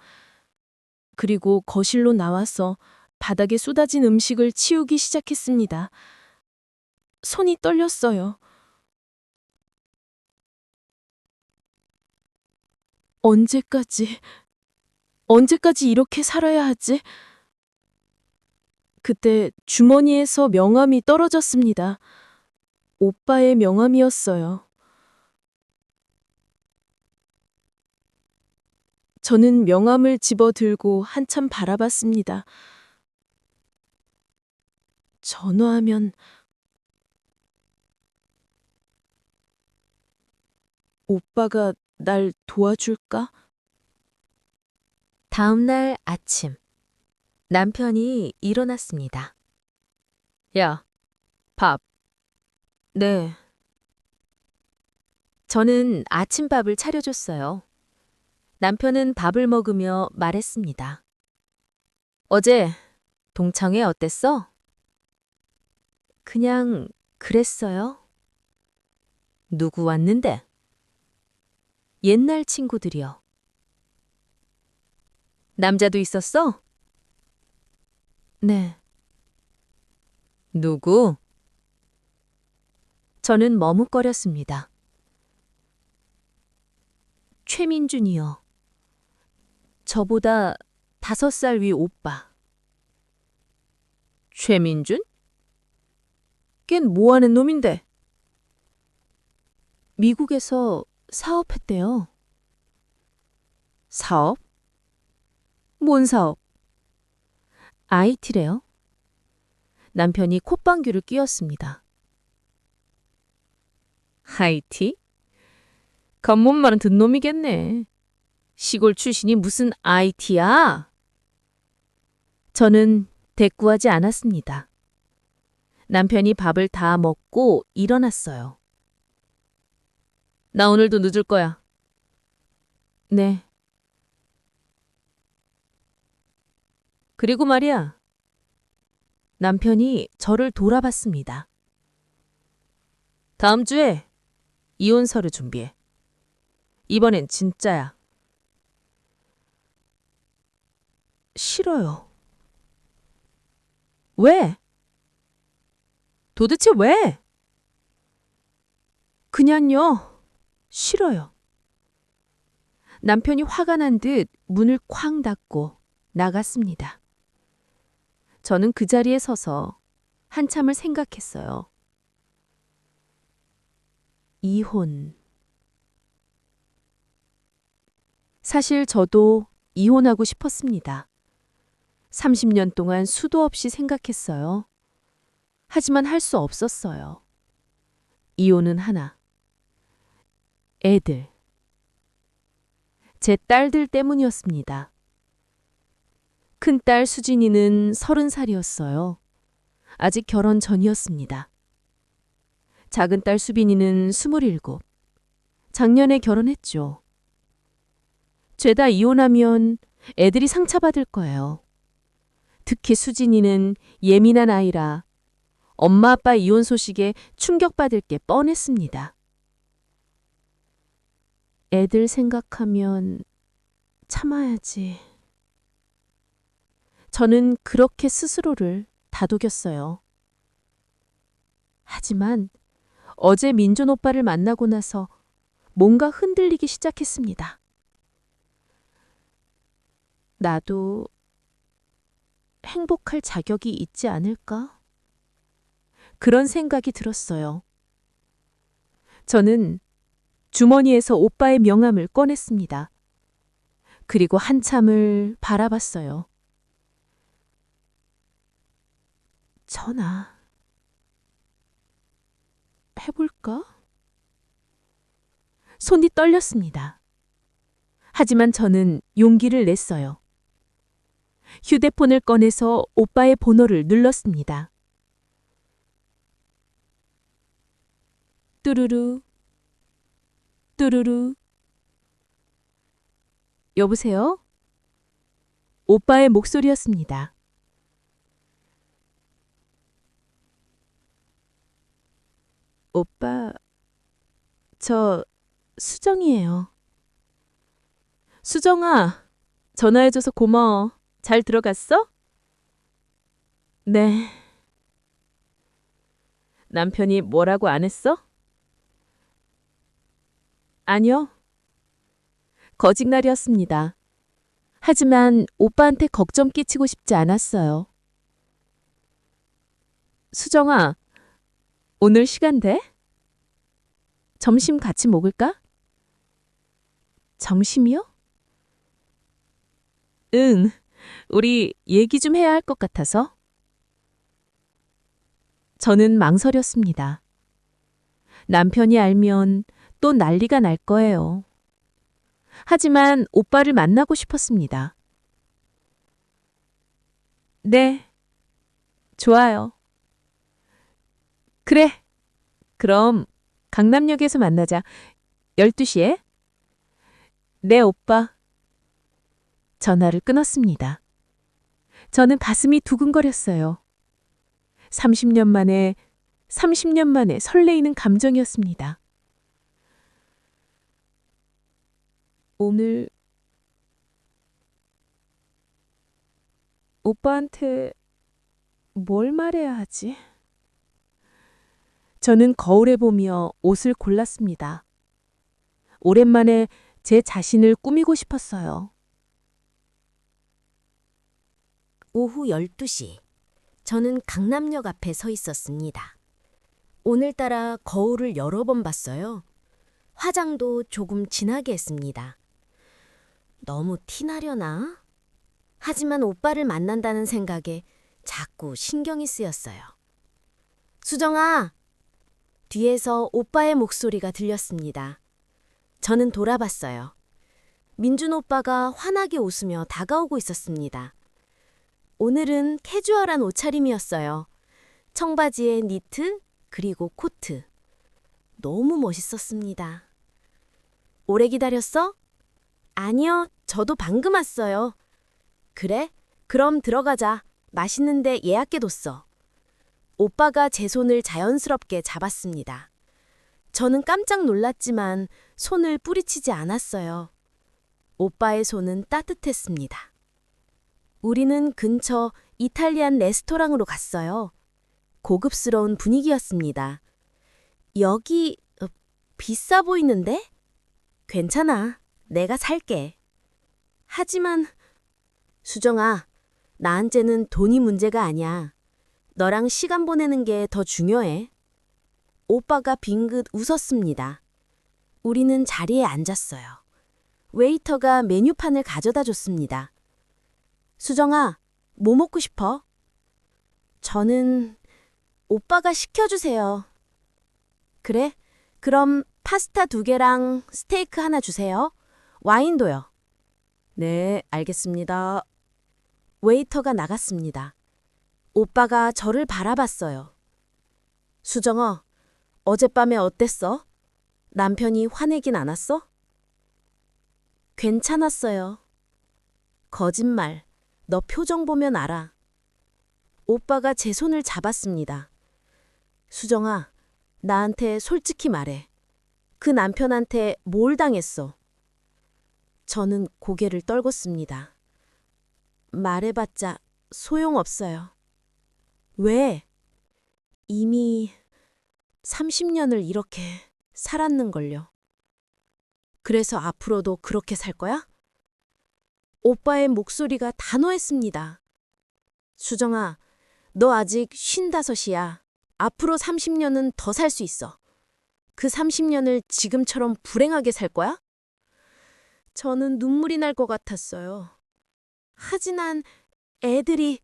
그리고 거실로 나와서 바닥에 쏟아진 음식을 치우기 시작했습니다. 손이 떨렸어요. 언제까지 이렇게 살아야 하지? 그때 주머니에서 명함이 떨어졌습니다. 오빠의 명함이었어요. 저는 명함을 집어 들고 한참 바라봤습니다. 전화하면 오빠가 날 도와줄까? 다음 날 아침, 남편이 일어났습니다. 야, 밥. 네. 저는 아침밥을 차려줬어요. 남편은 밥을 먹으며 말했습니다. 어제 동창회 어땠어? 그냥 그랬어요. 누구 왔는데? 옛날 친구들이요. 남자도 있었어? 네. 누구? 저는 머뭇거렸습니다. 최민준이요. 저보다 5살 위 오빠. 최민준? 걘 뭐하는 놈인데? 미국에서 사업했대요. 사업? 뭔 사업? IT래요. 남편이 콧방귀를 뀌었습니다. IT? 겉멋 말은 든 놈이겠네. 시골 출신이 무슨 IT야? 저는 대꾸하지 않았습니다. 남편이 밥을 다 먹고 일어났어요. 나 오늘도 늦을 거야. 네. 그리고 말이야. 남편이 저를 돌아봤습니다. 다음 주에 이혼 서류 준비해. 이번엔 진짜야. 싫어요. 왜? 도대체 왜? 그냥요. 싫어요. 남편이 화가 난 듯 문을 쾅 닫고 나갔습니다. 저는 그 자리에 서서 한참을 생각했어요. 이혼. 사실 저도 이혼하고 싶었습니다. 30년 동안 수도 없이 생각했어요. 하지만 할 수 없었어요. 이혼은 하나. 애들. 제 딸들 때문이었습니다. 큰딸 수진이는 30살이었어요. 아직 결혼 전이었습니다. 작은딸 수빈이는 27. 작년에 결혼했죠. 죄다 이혼하면 애들이 상처받을 거예요. 특히 수진이는 예민한 아이라 엄마 아빠 이혼 소식에 충격받을 게 뻔했습니다. 애들 생각하면 참아야지. 저는 그렇게 스스로를 다독였어요. 하지만 어제 민준 오빠를 만나고 나서 뭔가 흔들리기 시작했습니다. 나도 행복할 자격이 있지 않을까? 그런 생각이 들었어요. 저는 주머니에서 오빠의 명함을 꺼냈습니다. 그리고 한참을 바라봤어요. 전화 해볼까? 손이 떨렸습니다. 하지만 저는 용기를 냈어요. 휴대폰을 꺼내서 오빠의 번호를 눌렀습니다. 뚜루루, 뚜루루. 여보세요? 오빠의 목소리였습니다. 오빠, 저 수정이에요. 수정아, 전화해줘서 고마워. 잘 들어갔어? 네. 남편이 뭐라고 안 했어? 아니요. 거짓말이었습니다. 하지만 오빠한테 걱정 끼치고 싶지 않았어요. 수정아, 오늘 시간 돼? 점심 같이 먹을까? 점심이요? 응, 우리 얘기 좀 해야 할 것 같아서. 저는 망설였습니다. 남편이 알면 또 난리가 날 거예요. 하지만 오빠를 만나고 싶었습니다. 네, 좋아요. 그래, 그럼 강남역에서 만나자. 12시에? 네, 오빠. 전화를 끊었습니다. 저는 가슴이 두근거렸어요. 30년 만에 설레이는 감정이었습니다. 오늘 오빠한테 뭘 말해야 하지? 저는 거울에 보며 옷을 골랐습니다. 오랜만에 제 자신을 꾸미고 싶었어요. 오후 12시. 저는 강남역 앞에 서 있었습니다. 오늘따라 거울을 여러 번 봤어요. 화장도 조금 진하게 했습니다. 너무 티나려나? 하지만 오빠를 만난다는 생각에 자꾸 신경이 쓰였어요. 수정아! 뒤에서 오빠의 목소리가 들렸습니다. 저는 돌아봤어요. 민준 오빠가 환하게 웃으며 다가오고 있었습니다. 오늘은 캐주얼한 옷차림이었어요. 청바지에 니트, 그리고 코트. 너무 멋있었습니다. 오래 기다렸어? 아니요, 저도 방금 왔어요. 그래? 그럼 들어가자. 맛있는데 예약해뒀어. 오빠가 제 손을 자연스럽게 잡았습니다. 저는 깜짝 놀랐지만 손을 뿌리치지 않았어요. 오빠의 손은 따뜻했습니다. 우리는 근처 이탈리안 레스토랑으로 갔어요. 고급스러운 분위기였습니다. 여기 비싸 보이는데? 괜찮아. 내가 살게. 하지만 수정아, 나한테는 돈이 문제가 아니야. 너랑 시간 보내는 게 더 중요해. 오빠가 빙긋 웃었습니다. 우리는 자리에 앉았어요. 웨이터가 메뉴판을 가져다 줬습니다. 수정아, 뭐 먹고 싶어? 저는 오빠가 시켜주세요. 그래? 그럼 파스타 2개랑 스테이크 하나 주세요. 와인도요. 네, 알겠습니다. 웨이터가 나갔습니다. 오빠가 저를 바라봤어요. 수정아, 어젯밤에 어땠어? 남편이 화내긴 않았어? 괜찮았어요. 거짓말. 너 표정 보면 알아. 오빠가 제 손을 잡았습니다. 수정아, 나한테 솔직히 말해. 그 남편한테 뭘 당했어? 저는 고개를 떨궜습니다. 말해봤자 소용없어요. 왜? 이미 30년을 이렇게 살았는걸요. 그래서 앞으로도 그렇게 살 거야? 오빠의 목소리가 단호했습니다. 수정아, 너 아직 55이야. 앞으로 30년은 더 살 수 있어. 그 30년을 지금처럼 불행하게 살 거야? 저는 눈물이 날 것 같았어요. 하지만 애들?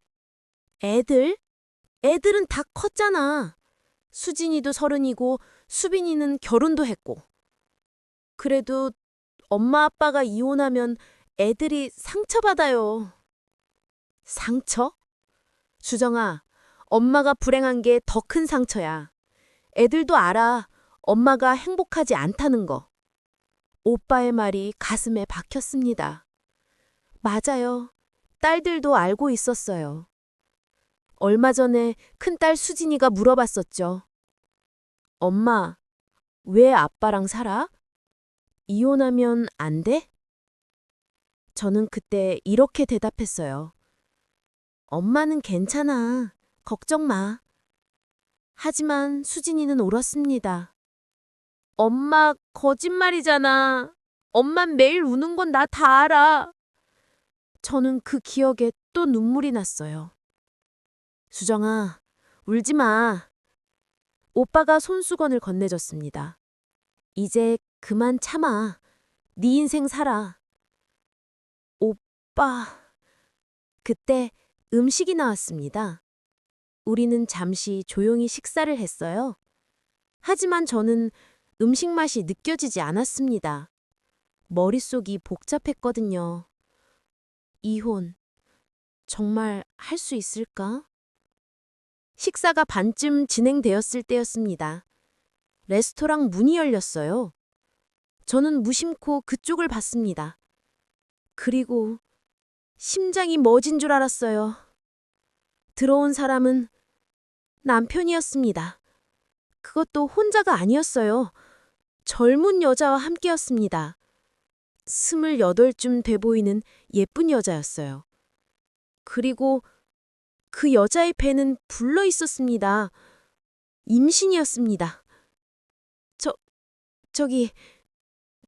애들은 다 컸잖아. 수진이도 30이고 수빈이는 결혼도 했고. 그래도 엄마 아빠가 이혼하면 애들이 상처받아요. 상처? 수정아, 엄마가 불행한 게 더 큰 상처야. 애들도 알아. 엄마가 행복하지 않다는 거. 오빠의 말이 가슴에 박혔습니다. 맞아요. 딸들도 알고 있었어요. 얼마 전에 큰딸 수진이가 물어봤었죠. 엄마, 왜 아빠랑 살아? 이혼하면 안 돼? 저는 그때 이렇게 대답했어요. 엄마는 괜찮아. 걱정 마. 하지만 수진이는 울었습니다. 엄마 거짓말이잖아. 엄만 매일 우는 건 나 다 알아. 저는 그 기억에 또 눈물이 났어요. 수정아, 울지 마. 오빠가 손수건을 건네줬습니다. 이제 그만 참아. 네 인생 살아. 오빠. 그때 음식이 나왔습니다. 우리는 잠시 조용히 식사를 했어요. 하지만 저는 음식 맛이 느껴지지 않았습니다. 머릿속이 복잡했거든요. 이혼. 정말 할 수 있을까? 식사가 반쯤 진행되었을 때였습니다. 레스토랑 문이 열렸어요. 저는 무심코 그쪽을 봤습니다. 그리고 심장이 멎은 줄 알았어요. 들어온 사람은 남편이었습니다. 그것도 혼자가 아니었어요. 젊은 여자와 함께였습니다. 28쯤 돼 보이는 예쁜 여자였어요. 그리고 그 여자의 배는 불러 있었습니다. 임신이었습니다. 저기,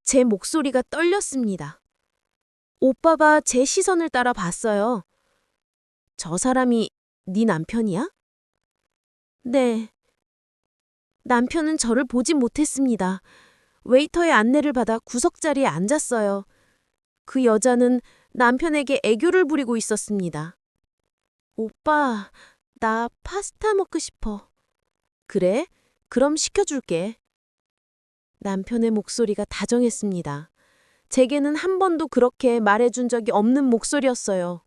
제 목소리가 떨렸습니다. 오빠가 제 시선을 따라 봤어요. 저 사람이 네 남편이야? 네. 남편은 저를 보지 못했습니다. 웨이터의 안내를 받아 구석자리에 앉았어요. 그 여자는 남편에게 애교를 부리고 있었습니다. 오빠, 나 파스타 먹고 싶어. 그래? 그럼 시켜줄게. 남편의 목소리가 다정했습니다. 제게는 한 번도 그렇게 말해준 적이 없는 목소리였어요.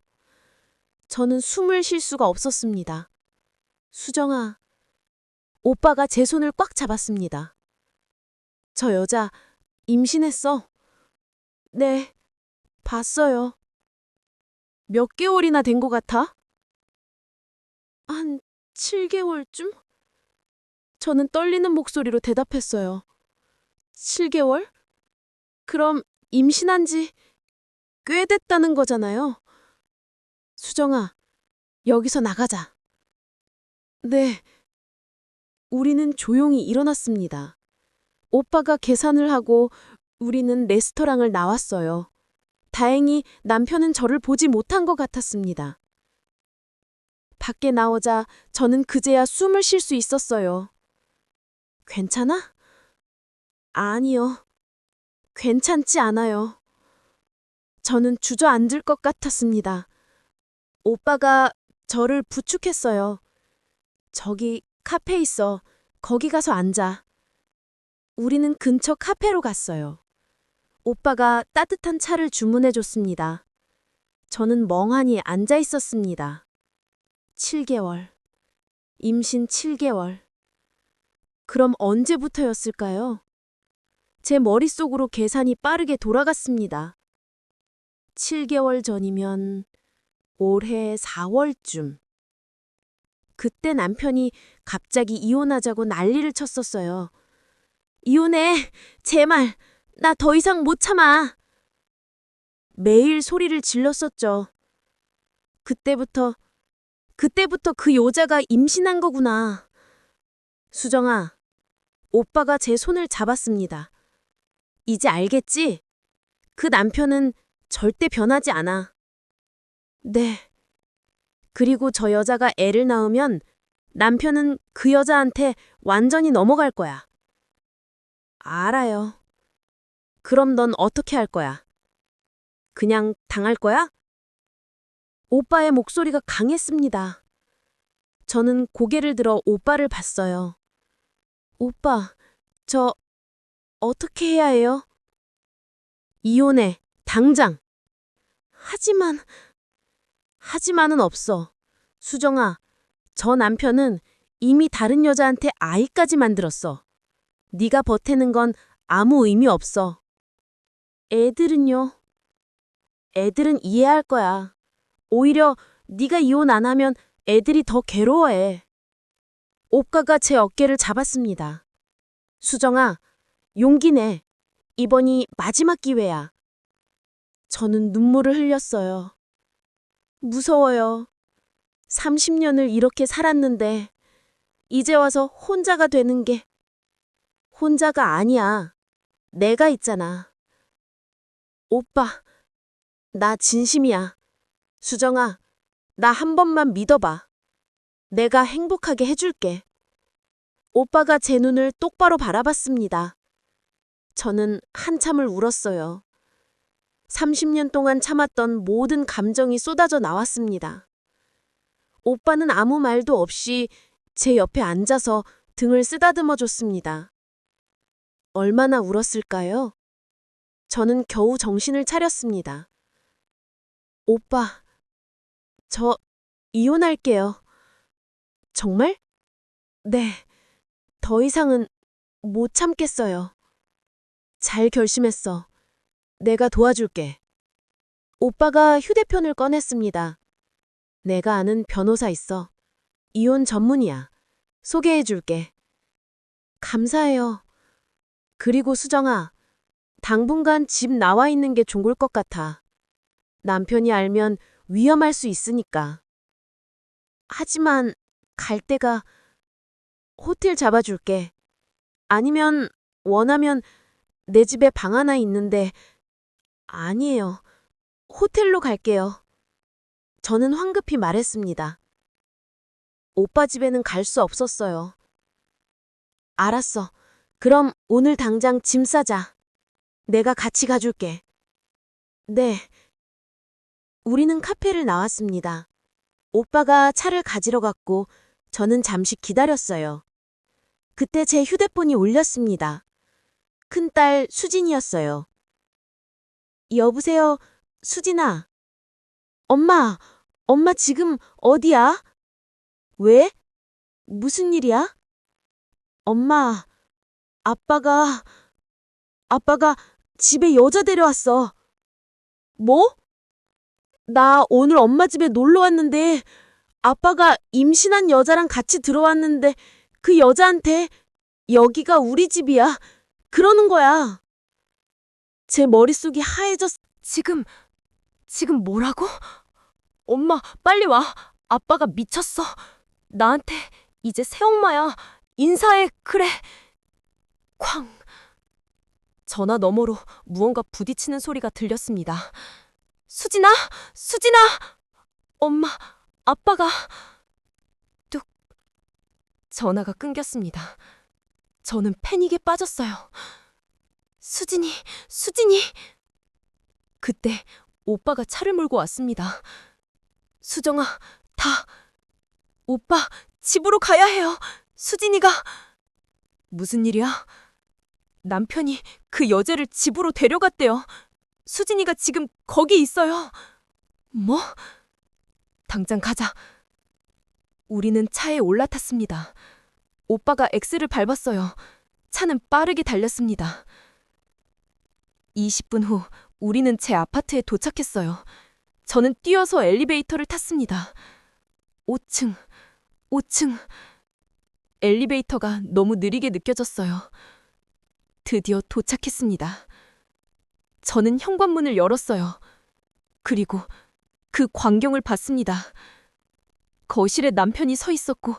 저는 숨을 쉴 수가 없었습니다. 수정아, 오빠가 제 손을 꽉 잡았습니다. 저 여자 임신했어. 네, 봤어요. 몇 개월이나 된 것 같아? 한 7개월쯤? 저는 떨리는 목소리로 대답했어요. 7개월? 그럼 임신한 지 꽤 됐다는 거잖아요. 수정아, 여기서 나가자. 네. 우리는 조용히 일어났습니다. 오빠가 계산을 하고 우리는 레스토랑을 나왔어요. 다행히 남편은 저를 보지 못한 것 같았습니다. 밖에 나오자 저는 그제야 숨을 쉴 수 있었어요. 괜찮아? 아니요. 괜찮지 않아요. 저는 주저앉을 것 같았습니다. 오빠가 저를 부축했어요. 저기 카페 있어. 거기 가서 앉아. 우리는 근처 카페로 갔어요. 오빠가 따뜻한 차를 주문해 줬습니다. 저는 멍하니 앉아 있었습니다. 7개월. 임신 7개월. 그럼 언제부터였을까요? 제 머릿속으로 계산이 빠르게 돌아갔습니다. 7개월 전이면 올해 4월쯤. 그때 남편이 갑자기 이혼하자고 난리를 쳤었어요. 이혼해. 제발. 나 더 이상 못 참아. 매일 소리를 질렀었죠. 그때부터 그 여자가 임신한 거구나. 수정아, 오빠가 제 손을 잡았습니다. 이제 알겠지? 그 남편은 절대 변하지 않아. 네. 그리고 저 여자가 애를 낳으면 남편은 그 여자한테 완전히 넘어갈 거야. 알아요. 그럼 넌 어떻게 할 거야? 그냥 당할 거야? 오빠의 목소리가 강했습니다. 저는 고개를 들어 오빠를 봤어요. 오빠, 저 어떻게 해야 해요? 이혼해. 당장. 하지만은 없어. 수정아, 저 남편은 이미 다른 여자한테 아이까지 만들었어. 네가 버티는 건 아무 의미 없어. 애들은요? 애들은 이해할 거야. 오히려 네가 이혼 안 하면 애들이 더 괴로워해. 오빠가 제 어깨를 잡았습니다. 수정아, 용기 내. 이번이 마지막 기회야. 저는 눈물을 흘렸어요. 무서워요. 30년을 이렇게 살았는데 이제 와서 혼자가 되는 게 혼자가 아니야. 내가 있잖아. 오빠, 나 진심이야. 수정아, 나 한 번만 믿어봐. 내가 행복하게 해줄게. 오빠가 제 눈을 똑바로 바라봤습니다. 저는 한참을 울었어요. 30년 동안 참았던 모든 감정이 쏟아져 나왔습니다. 오빠는 아무 말도 없이 제 옆에 앉아서 등을 쓰다듬어 줬습니다. 얼마나 울었을까요? 저는 겨우 정신을 차렸습니다. 오빠, 저 이혼할게요. 정말? 네. 더 이상은 못 참겠어요. 잘 결심했어. 내가 도와줄게. 오빠가 휴대폰을 꺼냈습니다. 내가 아는 변호사 있어. 이혼 전문이야. 소개해줄게. 감사해요. 그리고 수정아, 당분간 집 나와 있는 게 좋을 것 같아. 남편이 알면 위험할 수 있으니까. 하지만 갈 데가 호텔 잡아줄게. 아니면 원하면 내 집에 방 하나 있는데 아니에요. 호텔로 갈게요. 저는 황급히 말했습니다. 오빠 집에는 갈 수 없었어요. 알았어. 그럼 오늘 당장 짐 싸자. 내가 같이 가줄게. 네. 우리는 카페를 나왔습니다. 오빠가 차를 가지러 갔고 저는 잠시 기다렸어요. 그때 제 휴대폰이 울렸습니다. 큰딸 수진이었어요. 여보세요, 수진아. 엄마 지금 어디야? 왜? 무슨 일이야? 엄마, 아빠가 집에 여자 데려왔어. 뭐? 나 오늘 엄마 집에 놀러 왔는데 아빠가 임신한 여자랑 같이 들어왔는데 그 여자한테 여기가 우리 집이야. 그러는 거야. 제 머릿속이 하얘졌. 지금 뭐라고? 엄마, 빨리 와. 아빠가 미쳤어. 나한테 이제 새엄마야. 인사해. 그래. 쾅. 전화 너머로 무언가 부딪히는 소리가 들렸습니다. 수진아! 수진아! 엄마, 아빠가... 뚝. 전화가 끊겼습니다. 저는 패닉에 빠졌어요. 수진이... 그때 오빠가 차를 몰고 왔습니다. 수정아, 오빠, 집으로 가야 해요. 수진이가... 무슨 일이야? 남편이 그 여자를 집으로 데려갔대요. 수진이가 지금 거기 있어요. 뭐? 당장 가자. 우리는 차에 올라탔습니다. 오빠가 엑셀을 밟았어요. 차는 빠르게 달렸습니다. 20분 후 우리는 제 아파트에 도착했어요. 저는 뛰어서 엘리베이터를 탔습니다. 5층. 엘리베이터가 너무 느리게 느껴졌어요. 드디어 도착했습니다. 저는 현관문을 열었어요. 그리고 그 광경을 봤습니다. 거실에 남편이 서 있었고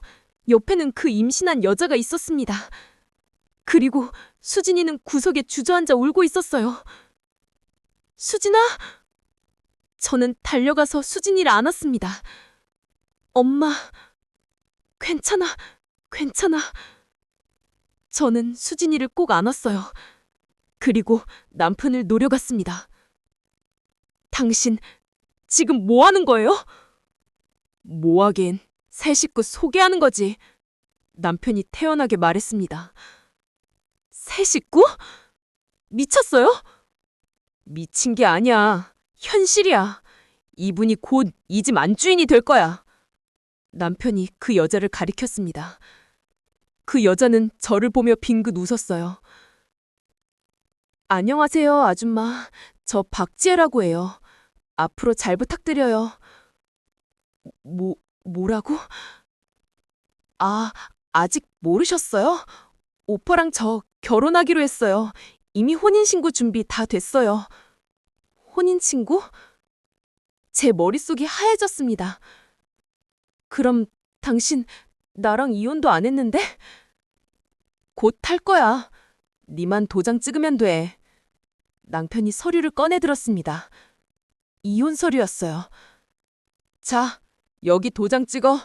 옆에는 그 임신한 여자가 있었습니다. 그리고 수진이는 구석에 주저앉아 울고 있었어요. 수진아? 저는 달려가서 수진이를 안았습니다. 엄마, 괜찮아. 저는 수진이를 꼭 안았어요. 그리고 남편을 노려갔습니다. 당신 지금 뭐 하는 거예요? 뭐 하긴 새 식구 소개하는 거지. 남편이 태연하게 말했습니다. 새 식구? 미쳤어요? 미친 게 아니야. 현실이야. 이분이 곧 이 집 안주인이 될 거야. 남편이 그 여자를 가리켰습니다. 그 여자는 저를 보며 빙긋 웃었어요. 안녕하세요, 아줌마. 저 박지혜라고 해요. 앞으로 잘 부탁드려요. 뭐라고? 아직 모르셨어요? 오빠랑 저 결혼하기로 했어요. 이미 혼인신고 준비 다 됐어요. 혼인신고? 제 머릿속이 하얘졌습니다. 그럼 당신 나랑 이혼도 안 했는데? 곧 할 거야. 니만 도장 찍으면 돼. 남편이 서류를 꺼내 들었습니다. 이혼 서류였어요. 자, 여기 도장 찍어.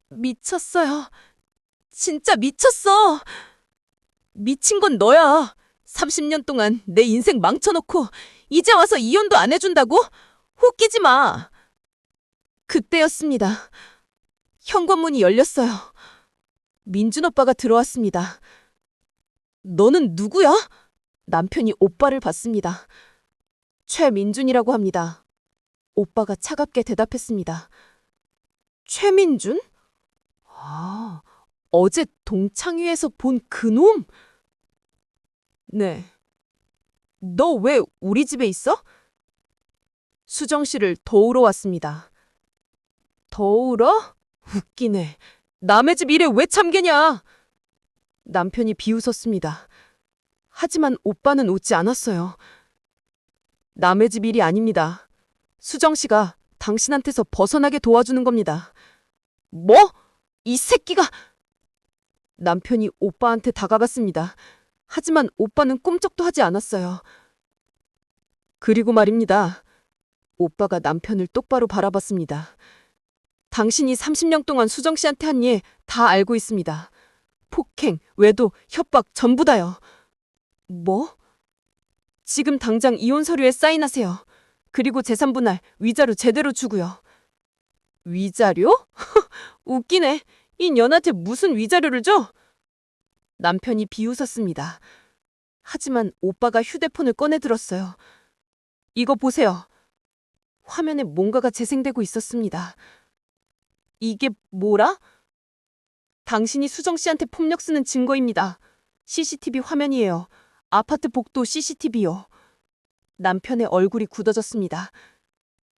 미쳤어요. 진짜 미쳤어. 미친 건 너야. 30년 동안 내 인생 망쳐놓고 이제 와서 이혼도 안 해준다고? 웃기지 마. 그때였습니다. 현관문이 열렸어요. 민준 오빠가 들어왔습니다. 너는 누구야? 남편이 오빠를 봤습니다. 최민준이라고 합니다. 오빠가 차갑게 대답했습니다. 최민준? 아, 어제 동창회에서 본 그놈? 네. 너 왜 우리 집에 있어? 수정 씨를 도우러 왔습니다. 도우러? 웃기네. 남의 집 일에 왜 참견냐? 남편이 비웃었습니다. 하지만 오빠는 웃지 않았어요. 남의 집 일이 아닙니다. 수정 씨가 당신한테서 벗어나게 도와주는 겁니다. 뭐? 이 새끼가! 남편이 오빠한테 다가갔습니다. 하지만 오빠는 꼼짝도 하지 않았어요. 그리고 말입니다. 오빠가 남편을 똑바로 바라봤습니다. 당신이 30년 동안 수정 씨한테 한 일 다 알고 있습니다. 폭행, 외도, 협박 전부 다요. 뭐? 지금 당장 이혼 서류에 사인하세요. 그리고 재산 분할, 위자료 제대로 주고요. 위자료? 웃기네. 이 년한테 무슨 위자료를 줘? 남편이 비웃었습니다. 하지만 오빠가 휴대폰을 꺼내 들었어요. 이거 보세요. 화면에 뭔가가 재생되고 있었습니다. 이게 뭐라? 당신이 수정 씨한테 폭력 쓰는 증거입니다. CCTV 화면이에요. 아파트 복도 CCTV요. 남편의 얼굴이 굳어졌습니다.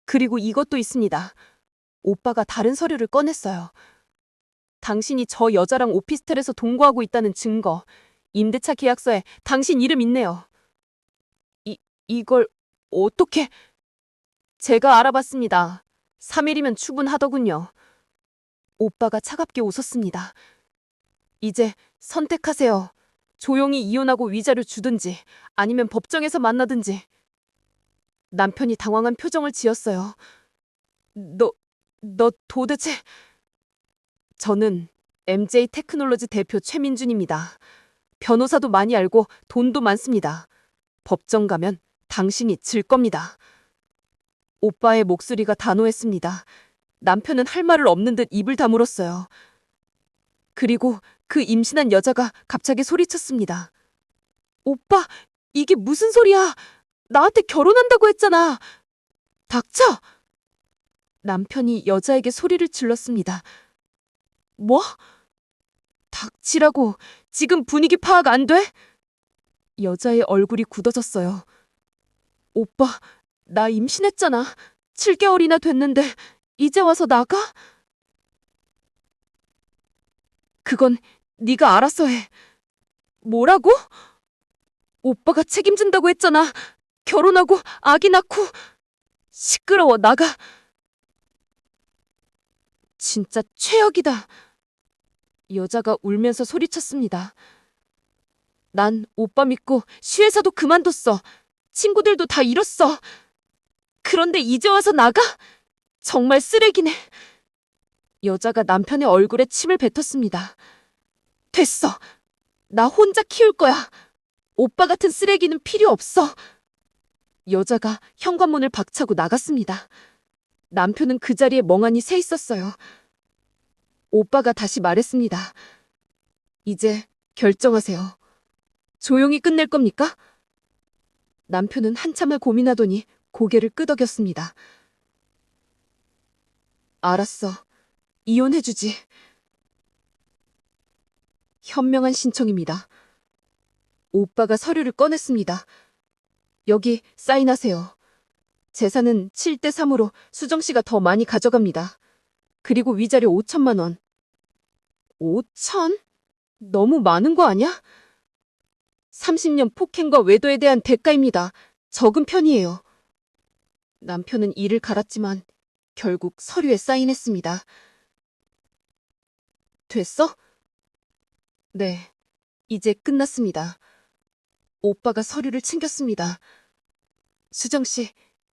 그리고 이것도 있습니다. 오빠가 다른 서류를 꺼냈어요. 당신이 저 여자랑 오피스텔에서 동거하고 있다는 증거. 임대차 계약서에 당신 이름 있네요. 이걸 어떻게? 제가 알아봤습니다. 3일이면 충분하더군요. 오빠가 차갑게 웃었습니다. 이제 선택하세요. 조용히 이혼하고 위자료 주든지 아니면 법정에서 만나든지. 남편이 당황한 표정을 지었어요. 너 도대체... 저는 MJ 테크놀로지 대표 최민준입니다. 변호사도 많이 알고 돈도 많습니다. 법정 가면 당신이 질 겁니다. 오빠의 목소리가 단호했습니다. 남편은 할 말을 없는 듯 입을 다물었어요. 그리고 그 임신한 여자가 갑자기 소리쳤습니다. 오빠, 이게 무슨 소리야? 나한테 결혼한다고 했잖아. 닥쳐! 남편이 여자에게 소리를 질렀습니다. 뭐? 닥치라고. 지금 분위기 파악 안 돼? 여자의 얼굴이 굳어졌어요. 오빠, 나 임신했잖아. 7개월이나 됐는데 이제 와서 나가? 그건 네가 알아서 해. 뭐라고? 오빠가 책임진다고 했잖아. 결혼하고 아기 낳고. 시끄러워, 나가. 진짜 최악이다. 여자가 울면서 소리쳤습니다. 난 오빠 믿고 시회사도 그만뒀어. 친구들도 다 잃었어. 그런데 이제 와서 나가? 정말 쓰레기네. 여자가 남편의 얼굴에 침을 뱉었습니다. 됐어. 나 혼자 키울 거야. 오빠 같은 쓰레기는 필요 없어. 여자가 현관문을 박차고 나갔습니다. 남편은 그 자리에 멍하니 서 있었어요. 오빠가 다시 말했습니다. 이제 결정하세요. 조용히 끝낼 겁니까? 남편은 한참을 고민하더니 고개를 끄덕였습니다. 알았어. 이혼해주지. 현명한 신청입니다. 오빠가 서류를 꺼냈습니다. 여기 사인하세요. 재산은 7대3으로 수정 씨가 더 많이 가져갑니다. 그리고 위자료 5천만 원. 5천? 너무 많은 거 아니야? 30년 폭행과 외도에 대한 대가입니다. 적은 편이에요. 남편은 이를 갈았지만 결국 서류에 사인했습니다. 됐어? 네, 이제 끝났습니다. 오빠가 서류를 챙겼습니다. 수정 씨,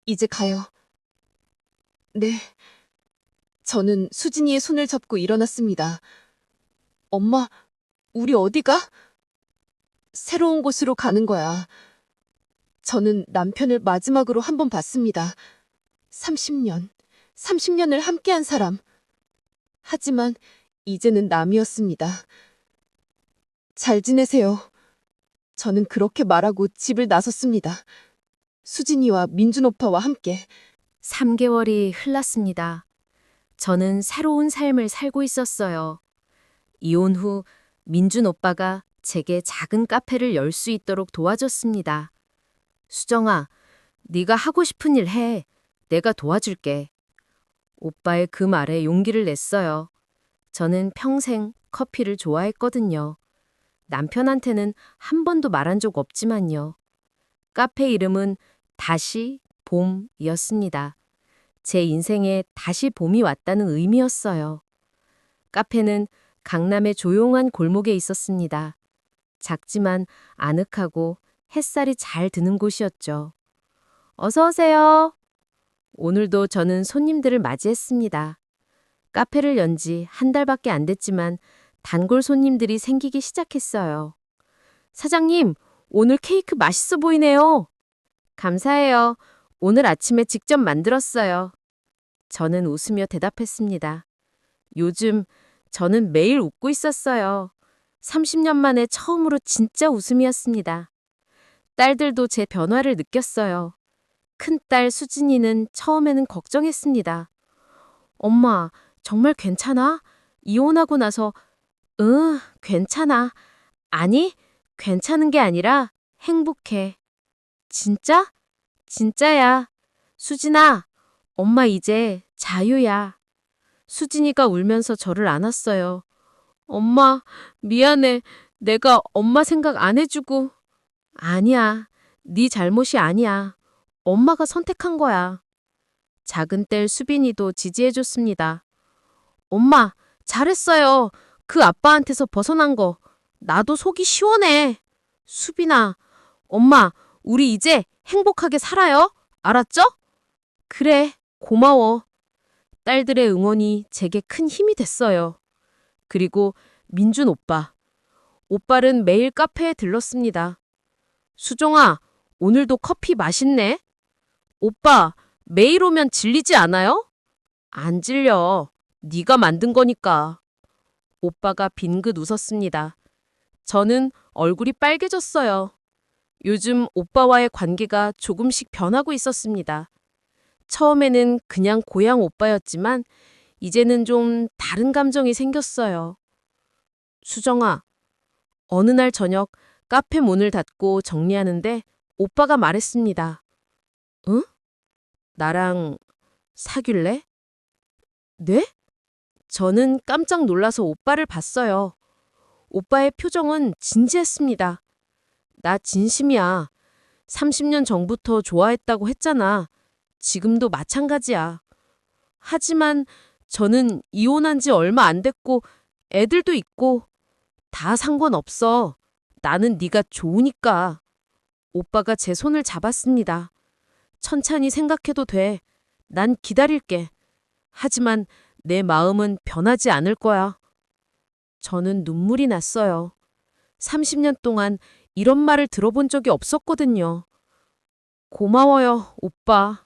이제 가요. 네. 저는 수진이의 손을 잡고 일어났습니다. 엄마, 우리 어디 가? 새로운 곳으로 가는 거야. 저는 남편을 마지막으로 한 번 봤습니다. 30년을 함께한 사람. 하지만 이제는 남이었습니다. 잘 지내세요. 저는 그렇게 말하고 집을 나섰습니다. 수진이와 민준 오빠와 함께. 3개월이 흘렀습니다. 저는 새로운 삶을 살고 있었어요. 이혼 후 민준 오빠가 제게 작은 카페를 열 수 있도록 도와줬습니다. 수정아, 네가 하고 싶은 일 해. 내가 도와줄게. 오빠의 그 말에 용기를 냈어요. 저는 평생 커피를 좋아했거든요. 남편한테는 한 번도 말한 적 없지만요. 카페 이름은 다시 봄이었습니다. 제 인생에 다시 봄이 왔다는 의미였어요. 카페는 강남의 조용한 골목에 있었습니다. 작지만 아늑하고 햇살이 잘 드는 곳이었죠. 어서 오세요. 오늘도 저는 손님들을 맞이했습니다. 카페를 연 지 한 달밖에 안 됐지만 단골 손님들이 생기기 시작했어요. 사장님, 오늘 케이크 맛있어 보이네요. 감사해요. 오늘 아침에 직접 만들었어요. 저는 웃으며 대답했습니다. 요즘 저는 매일 웃고 있었어요. 30년 만에 처음으로 진짜 웃음이었습니다. 딸들도 제 변화를 느꼈어요. 큰딸 수진이는 처음에는 걱정했습니다. 엄마, 정말 괜찮아? 이혼하고 나서 괜찮아. 아니, 괜찮은 게 아니라 행복해. 진짜? 진짜야. 수진아, 엄마 이제 자유야. 수진이가 울면서 저를 안았어요. 엄마, 미안해. 내가 엄마 생각 안 해주고. 아니야. 네 잘못이 아니야. 엄마가 선택한 거야. 작은 딸 수빈이도 지지해줬습니다. 엄마, 잘했어요. 그 아빠한테서 벗어난 거. 나도 속이 시원해. 수빈아, 엄마, 우리 이제 행복하게 살아요. 알았죠? 그래, 고마워. 딸들의 응원이 제게 큰 힘이 됐어요. 그리고 민준 오빠. 오빠는 매일 카페에 들렀습니다. 수정아, 오늘도 커피 맛있네. 오빠, 매일 오면 질리지 않아요? 안 질려. 네가 만든 거니까. 오빠가 빙긋 웃었습니다. 저는 얼굴이 빨개졌어요. 요즘 오빠와의 관계가 조금씩 변하고 있었습니다. 처음에는 그냥 고향 오빠였지만 이제는 좀 다른 감정이 생겼어요. 수정아, 어느 날 저녁 카페 문을 닫고 정리하는데 오빠가 말했습니다. 응? 나랑 사귈래? 네? 저는 깜짝 놀라서 오빠를 봤어요. 오빠의 표정은 진지했습니다. 나 진심이야. 30년 전부터 좋아했다고 했잖아. 지금도 마찬가지야. 하지만 저는 이혼한 지 얼마 안 됐고 애들도 있고 다 상관없어. 나는 네가 좋으니까. 오빠가 제 손을 잡았습니다. 천천히 생각해도 돼. 난 기다릴게. 하지만 내 마음은 변하지 않을 거야. 저는 눈물이 났어요. 30년 동안 이런 말을 들어본 적이 없었거든요. 고마워요, 오빠.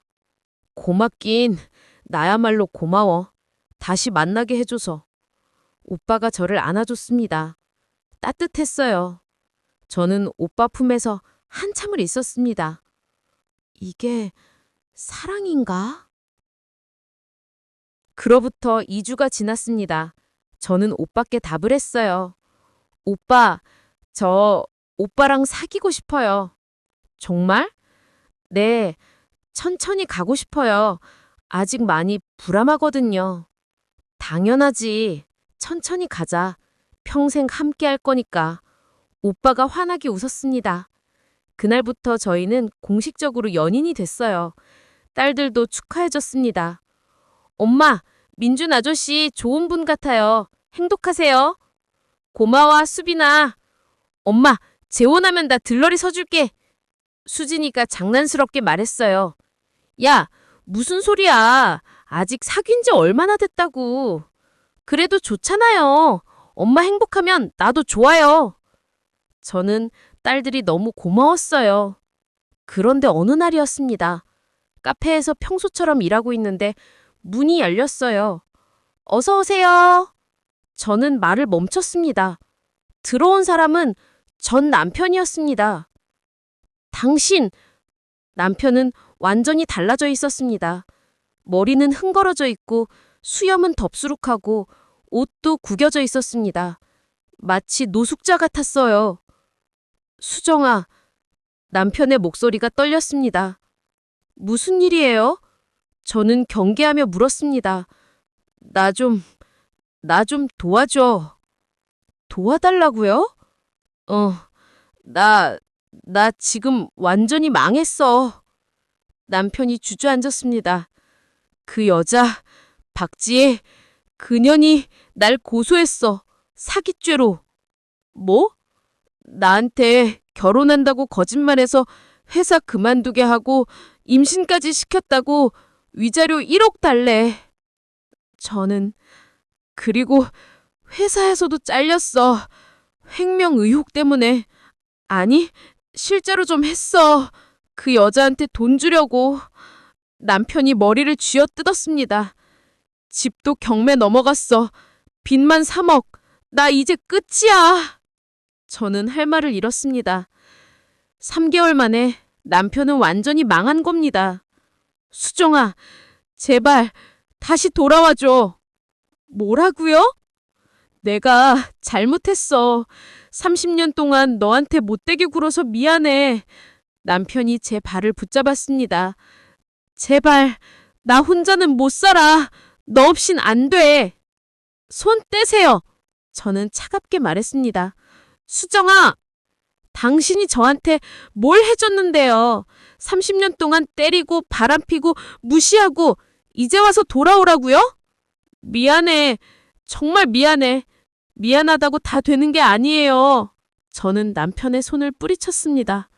고맙긴 나야말로 고마워. 다시 만나게 해줘서. 오빠가 저를 안아줬습니다. 따뜻했어요. 저는 오빠 품에서 한참을 있었습니다. 이게 사랑인가? 그로부터 2주가 지났습니다. 저는 오빠께 답을 했어요. 오빠, 저 오빠랑 사귀고 싶어요. 정말? 네, 천천히 가고 싶어요. 아직 많이 불안하거든요. 당연하지. 천천히 가자. 평생 함께 할 거니까. 오빠가 환하게 웃었습니다. 그날부터 저희는 공식적으로 연인이 됐어요. 딸들도 축하해줬습니다. 엄마, 민준 아저씨 좋은 분 같아요. 행복하세요. 고마워, 수빈아. 엄마, 재혼하면 나 들러리 서줄게. 수진이가 장난스럽게 말했어요. 야, 무슨 소리야. 아직 사귄 지 얼마나 됐다고. 그래도 좋잖아요. 엄마 행복하면 나도 좋아요. 저는 딸들이 너무 고마웠어요. 그런데 어느 날이었습니다. 카페에서 평소처럼 일하고 있는데 문이 열렸어요. 어서 오세요. 저는 말을 멈췄습니다. 들어온 사람은 전 남편이었습니다. 당신, 남편은 완전히 달라져 있었습니다. 머리는 흥걸어져 있고 수염은 덥수룩하고 옷도 구겨져 있었습니다. 마치 노숙자 같았어요. 수정아, 남편의 목소리가 떨렸습니다. 무슨 일이에요? 저는 경계하며 물었습니다. 나 좀 도와줘. 도와달라고요? 나 지금 완전히 망했어. 남편이 주저앉았습니다. 그 여자, 박지혜, 그년이 날 고소했어. 사기죄로. 뭐? 나한테 결혼한다고 거짓말해서 회사 그만두게 하고 임신까지 시켰다고 위자료 1억 달래. 저는 그리고 회사에서도 잘렸어. 횡령 의혹 때문에. 아니, 실제로 좀 했어. 그 여자한테 돈 주려고. 남편이 머리를 쥐어뜯었습니다. 집도 경매 넘어갔어. 빚만 3억. 나 이제 끝이야. 저는 할 말을 잃었습니다. 3개월 만에 남편은 완전히 망한 겁니다. 수정아, 제발 다시 돌아와줘. 뭐라고요? 내가 잘못했어. 30년 동안 너한테 못되게 굴어서 미안해. 남편이 제 발을 붙잡았습니다. 제발, 나 혼자는 못 살아. 너 없인 안 돼. 손 떼세요. 저는 차갑게 말했습니다. 수정아, 당신이 저한테 뭘 해줬는데요. 30년 동안 때리고 바람피고 무시하고 이제 와서 돌아오라고요? 미안해. 정말 미안해. 미안하다고 다 되는 게 아니에요. 저는 남편의 손을 뿌리쳤습니다.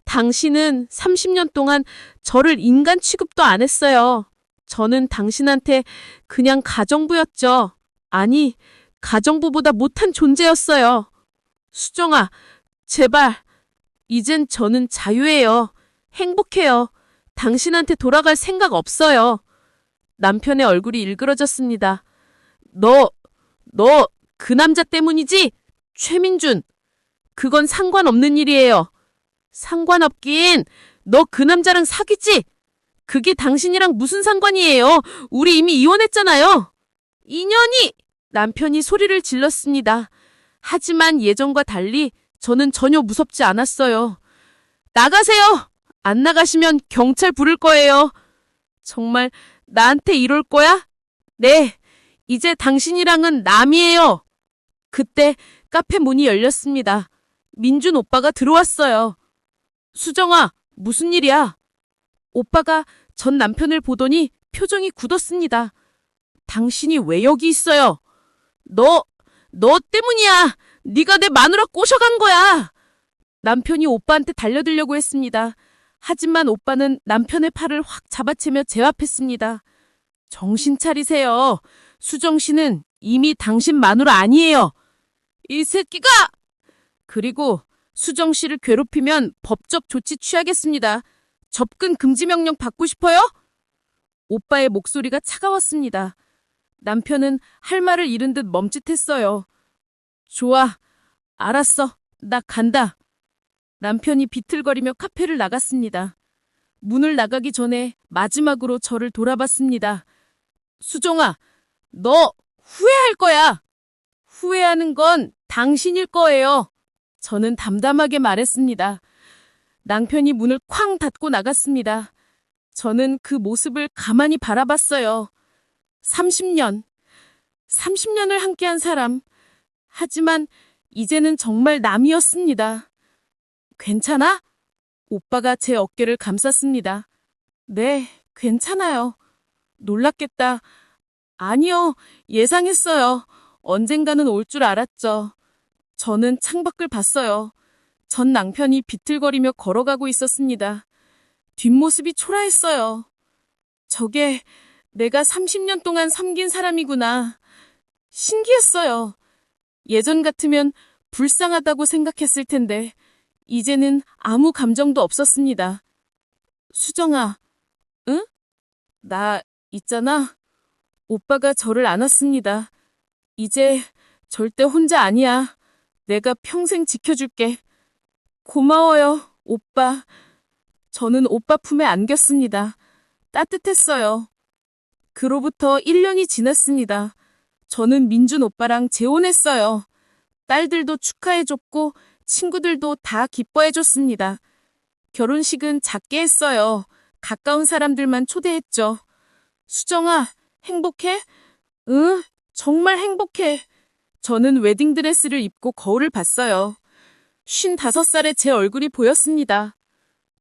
당신은 30년 동안 저를 인간 취급도 안 했어요. 저는 당신한테 그냥 가정부였죠. 아니, 가정부보다 못한 존재였어요. 수정아, 제발. 이젠 저는 자유예요. 행복해요. 당신한테 돌아갈 생각 없어요. 남편의 얼굴이 일그러졌습니다. 너 그 남자 때문이지? 최민준. 그건 상관없는 일이에요. 상관없긴. 너 그 남자랑 사귀지? 그게 당신이랑 무슨 상관이에요? 우리 이미 이혼했잖아요. 인연이! 남편이 소리를 질렀습니다. 하지만 예전과 달리 저는 전혀 무섭지 않았어요. 나가세요! 안 나가시면 경찰 부를 거예요. 정말 나한테 이럴 거야? 네, 이제 당신이랑은 남이에요. 그때 카페 문이 열렸습니다. 민준 오빠가 들어왔어요. 수정아, 무슨 일이야? 오빠가 전 남편을 보더니 표정이 굳었습니다. 당신이 왜 여기 있어요? 너 때문이야. 네가 내 마누라 꼬셔간 거야. 남편이 오빠한테 달려들려고 했습니다. 하지만 오빠는 남편의 팔을 확 잡아채며 제압했습니다. 정신 차리세요. 수정 씨는 이미 당신 마누라 아니에요. 이 새끼가! 그리고 수정 씨를 괴롭히면 법적 조치 취하겠습니다. 접근 금지 명령 받고 싶어요? 오빠의 목소리가 차가웠습니다. 남편은 할 말을 잃은 듯 멈칫했어요. 좋아. 알았어. 나 간다. 남편이 비틀거리며 카페를 나갔습니다. 문을 나가기 전에 마지막으로 저를 돌아봤습니다. 수정아, 너 후회할 거야. 후회하는 건 당신일 거예요. 저는 담담하게 말했습니다. 남편이 문을 쾅 닫고 나갔습니다. 저는 그 모습을 가만히 바라봤어요. 30년을 함께한 사람. 하지만 이제는 정말 남이었습니다. 괜찮아? 오빠가 제 어깨를 감쌌습니다. 네, 괜찮아요. 놀랐겠다. 아니요, 예상했어요. 언젠가는 올 줄 알았죠. 저는 창밖을 봤어요. 전 남편이 비틀거리며 걸어가고 있었습니다. 뒷모습이 초라했어요. 저게 내가 30년 동안 섬긴 사람이구나. 신기했어요. 예전 같으면 불쌍하다고 생각했을 텐데 이제는 아무 감정도 없었습니다. 수정아, 응? 나 있잖아. 오빠가 저를 안았습니다. 이제 절대 혼자 아니야. 내가 평생 지켜줄게. 고마워요, 오빠. 저는 오빠 품에 안겼습니다. 따뜻했어요. 그로부터 1년이 지났습니다. 저는 민준 오빠랑 재혼했어요. 딸들도 축하해줬고 친구들도 다 기뻐해줬습니다. 결혼식은 작게 했어요. 가까운 사람들만 초대했죠. 수정아, 행복해? 응, 정말 행복해. 저는 웨딩드레스를 입고 거울을 봤어요. 55살의 제 얼굴이 보였습니다.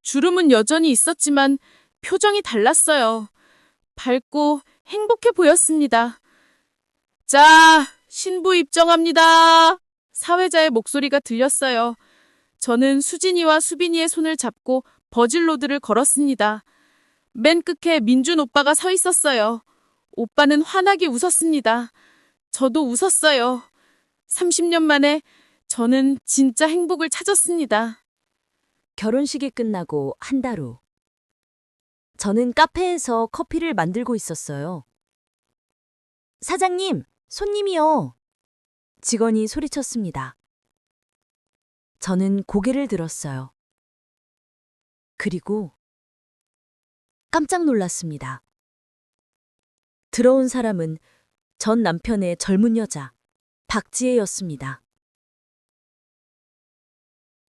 주름은 여전히 있었지만 표정이 달랐어요. 밝고 행복해 보였습니다. 자, 신부 입정합니다. 사회자의 목소리가 들렸어요. 저는 수진이와 수빈이의 손을 잡고 버질로드를 걸었습니다. 맨 끝에 민준 오빠가 서 있었어요. 오빠는 환하게 웃었습니다. 저도 웃었어요. 30년 만에 저는 진짜 행복을 찾았습니다. 결혼식이 끝나고 한 달 후. 저는 카페에서 커피를 만들고 있었어요. 사장님, 손님이요. 직원이 소리쳤습니다. 저는 고개를 들었어요. 그리고 깜짝 놀랐습니다. 들어온 사람은 전 남편의 젊은 여자, 박지혜였습니다.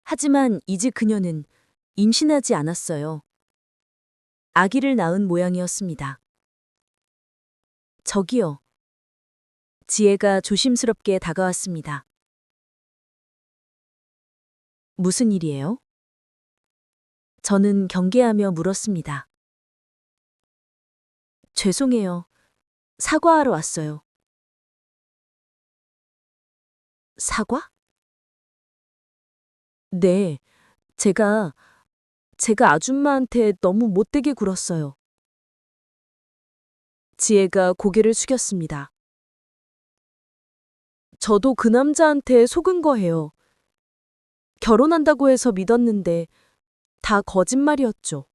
하지만 이제 그녀는 임신하지 않았어요. 아기를 낳은 모양이었습니다. 저기요. 지혜가 조심스럽게 다가왔습니다. 무슨 일이에요? 저는 경계하며 물었습니다. 죄송해요. 사과하러 왔어요. 사과? 네, 제가 아줌마한테 너무 못되게 굴었어요. 지혜가 고개를 숙였습니다. 저도 그 남자한테 속은 거예요. 결혼한다고 해서 믿었는데 다 거짓말이었죠.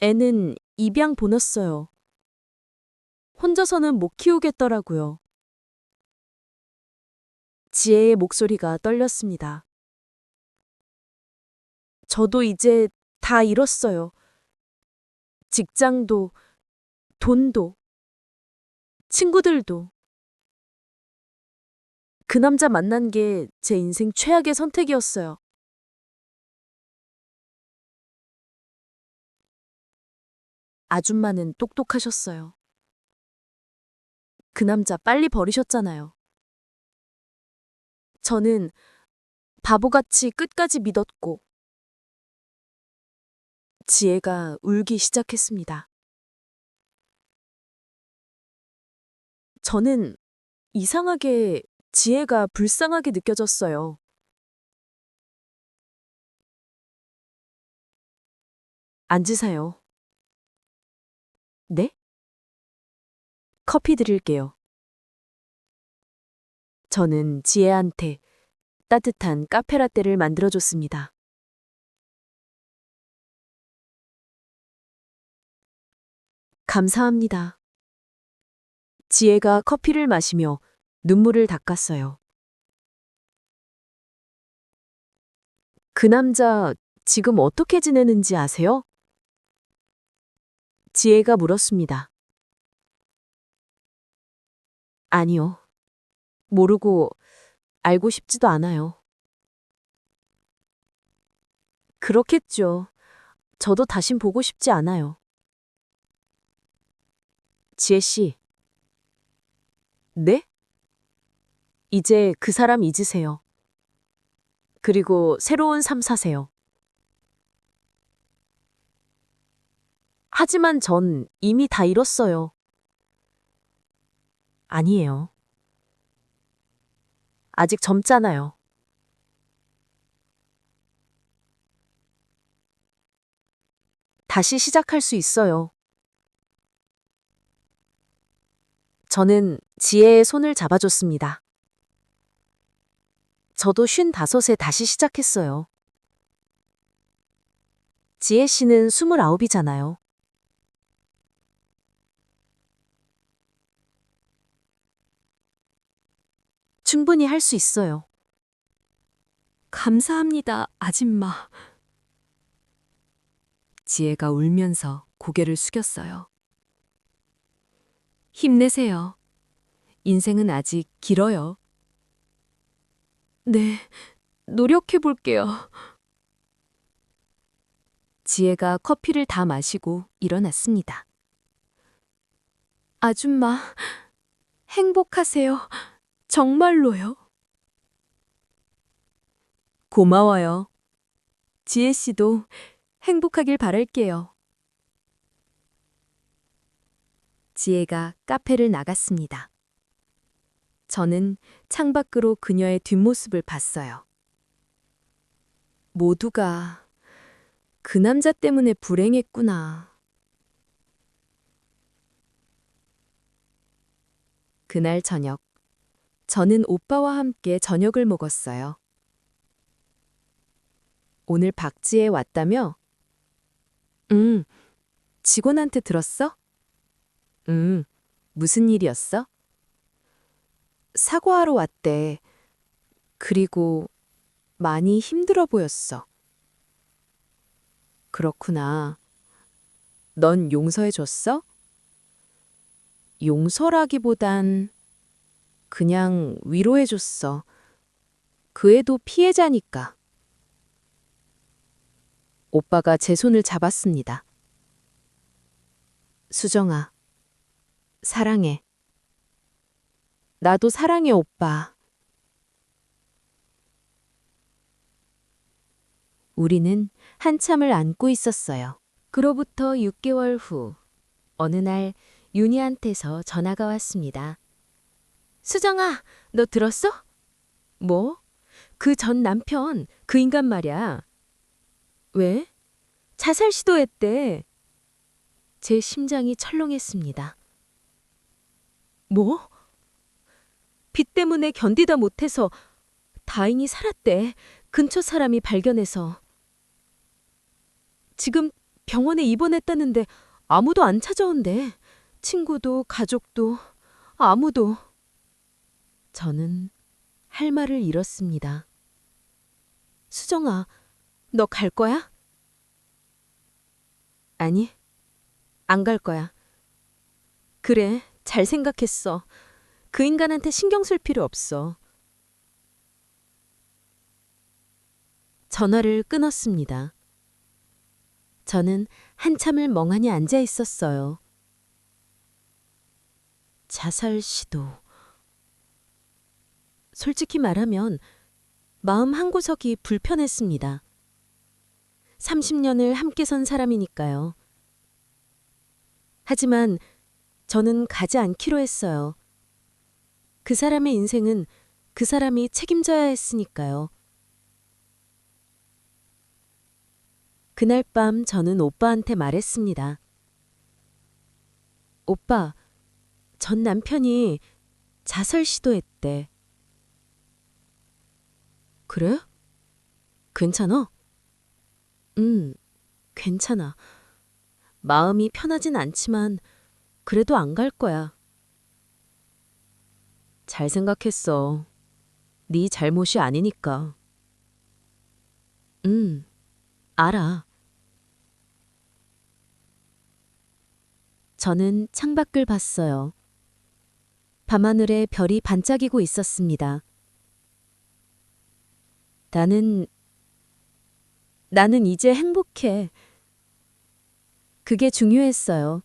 애는 입양 보냈어요. 혼자서는 못 키우겠더라고요. 지혜의 목소리가 떨렸습니다. 저도 이제 다 잃었어요. 직장도, 돈도, 친구들도. 그 남자 만난 게 제 인생 최악의 선택이었어요. 아줌마는 똑똑하셨어요. 그 남자 빨리 버리셨잖아요. 저는 바보같이 끝까지 믿었고, 지혜가 울기 시작했습니다. 저는 이상하게 지혜가 불쌍하게 느껴졌어요. 앉으세요. 네? 커피 드릴게요. 저는 지혜한테 따뜻한 카페라떼를 만들어줬습니다. 감사합니다. 지혜가 커피를 마시며 눈물을 닦았어요. 그 남자 지금 어떻게 지내는지 아세요? 지혜가 물었습니다. 아니요. 모르고 알고 싶지도 않아요. 그렇겠죠. 저도 다신 보고 싶지 않아요. 지혜 씨. 네? 이제 그 사람 잊으세요. 그리고 새로운 삶 사세요. 하지만 전 이미 다 잃었어요. 아니에요. 아직 젊잖아요. 다시 시작할 수 있어요. 저는 지혜의 손을 잡아줬습니다. 저도 55에 다시 시작했어요. 지혜 씨는 29이잖아요. 충분히 할 수 있어요. 감사합니다, 아줌마. 지혜가 울면서 고개를 숙였어요. 힘내세요. 인생은 아직 길어요. 네, 노력해 볼게요. 지혜가 커피를 다 마시고 일어났습니다. 아줌마, 행복하세요. 정말로요. 고마워요. 지혜 씨도 행복하길 바랄게요. 지혜가 카페를 나갔습니다. 저는 창밖으로 그녀의 뒷모습을 봤어요. 모두가 그 남자 때문에 불행했구나. 그날 저녁, 저는 오빠와 함께 저녁을 먹었어요. 오늘 박지혜 왔다며? 응, 직원한테 들었어? 응, 무슨 일이었어? 사과하러 왔대. 그리고 많이 힘들어 보였어. 그렇구나. 넌 용서해줬어? 용서라기보단 그냥 위로해줬어. 그 애도 피해자니까. 오빠가 제 손을 잡았습니다. 수정아, 사랑해. 나도 사랑해, 오빠. 우리는 한참을 안고 있었어요. 그로부터 6개월 후, 어느 날 윤희한테서 전화가 왔습니다. 수정아, 너 들었어? 뭐? 그 전 남편, 그 인간 말이야. 왜? 자살 시도했대. 제 심장이 철렁했습니다. 뭐? 빚 때문에 견디다 못해서 다행히 살았대. 근처 사람이 발견해서. 지금 병원에 입원했다는데 아무도 안 찾아온대. 친구도 가족도 아무도. 저는 할 말을 잃었습니다. 수정아, 너 갈 거야? 아니, 안 갈 거야. 그래, 잘 생각했어. 그 인간한테 신경 쓸 필요 없어. 전화를 끊었습니다. 저는 한참을 멍하니 앉아 있었어요. 자살 시도. 솔직히 말하면 마음 한구석이 불편했습니다. 30년을 함께 선 사람이니까요. 하지만 저는 가지 않기로 했어요. 그 사람의 인생은 그 사람이 책임져야 했으니까요. 그날 밤 저는 오빠한테 말했습니다. 오빠, 전 남편이 자살 시도했대. 그래? 괜찮아? 괜찮아. 마음이 편하진 않지만 그래도 안 갈 거야. 잘 생각했어. 네 잘못이 아니니까. 알아. 저는 창밖을 봤어요. 밤하늘에 별이 반짝이고 있었습니다. 나는 이제 행복해. 그게 중요했어요.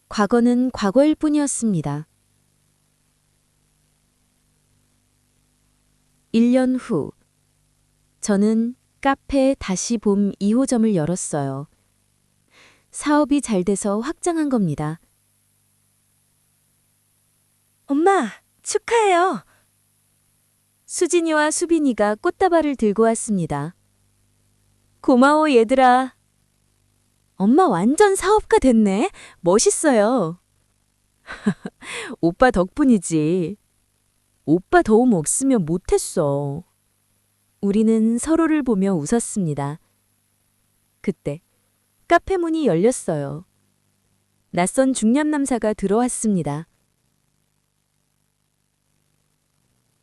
과거는 과거일 뿐이었습니다. 1년 후, 저는 카페 다시 봄 2호점을 열었어요. 사업이 잘 돼서 확장한 겁니다. 엄마, 축하해요. 수진이와 수빈이가 꽃다발을 들고 왔습니다. 고마워, 얘들아. 엄마 완전 사업가 됐네. 멋있어요. 오빠 덕분이지. 오빠 도움 없으면 못했어. 우리는 서로를 보며 웃었습니다. 그때 카페 문이 열렸어요. 낯선 중년 남사가 들어왔습니다.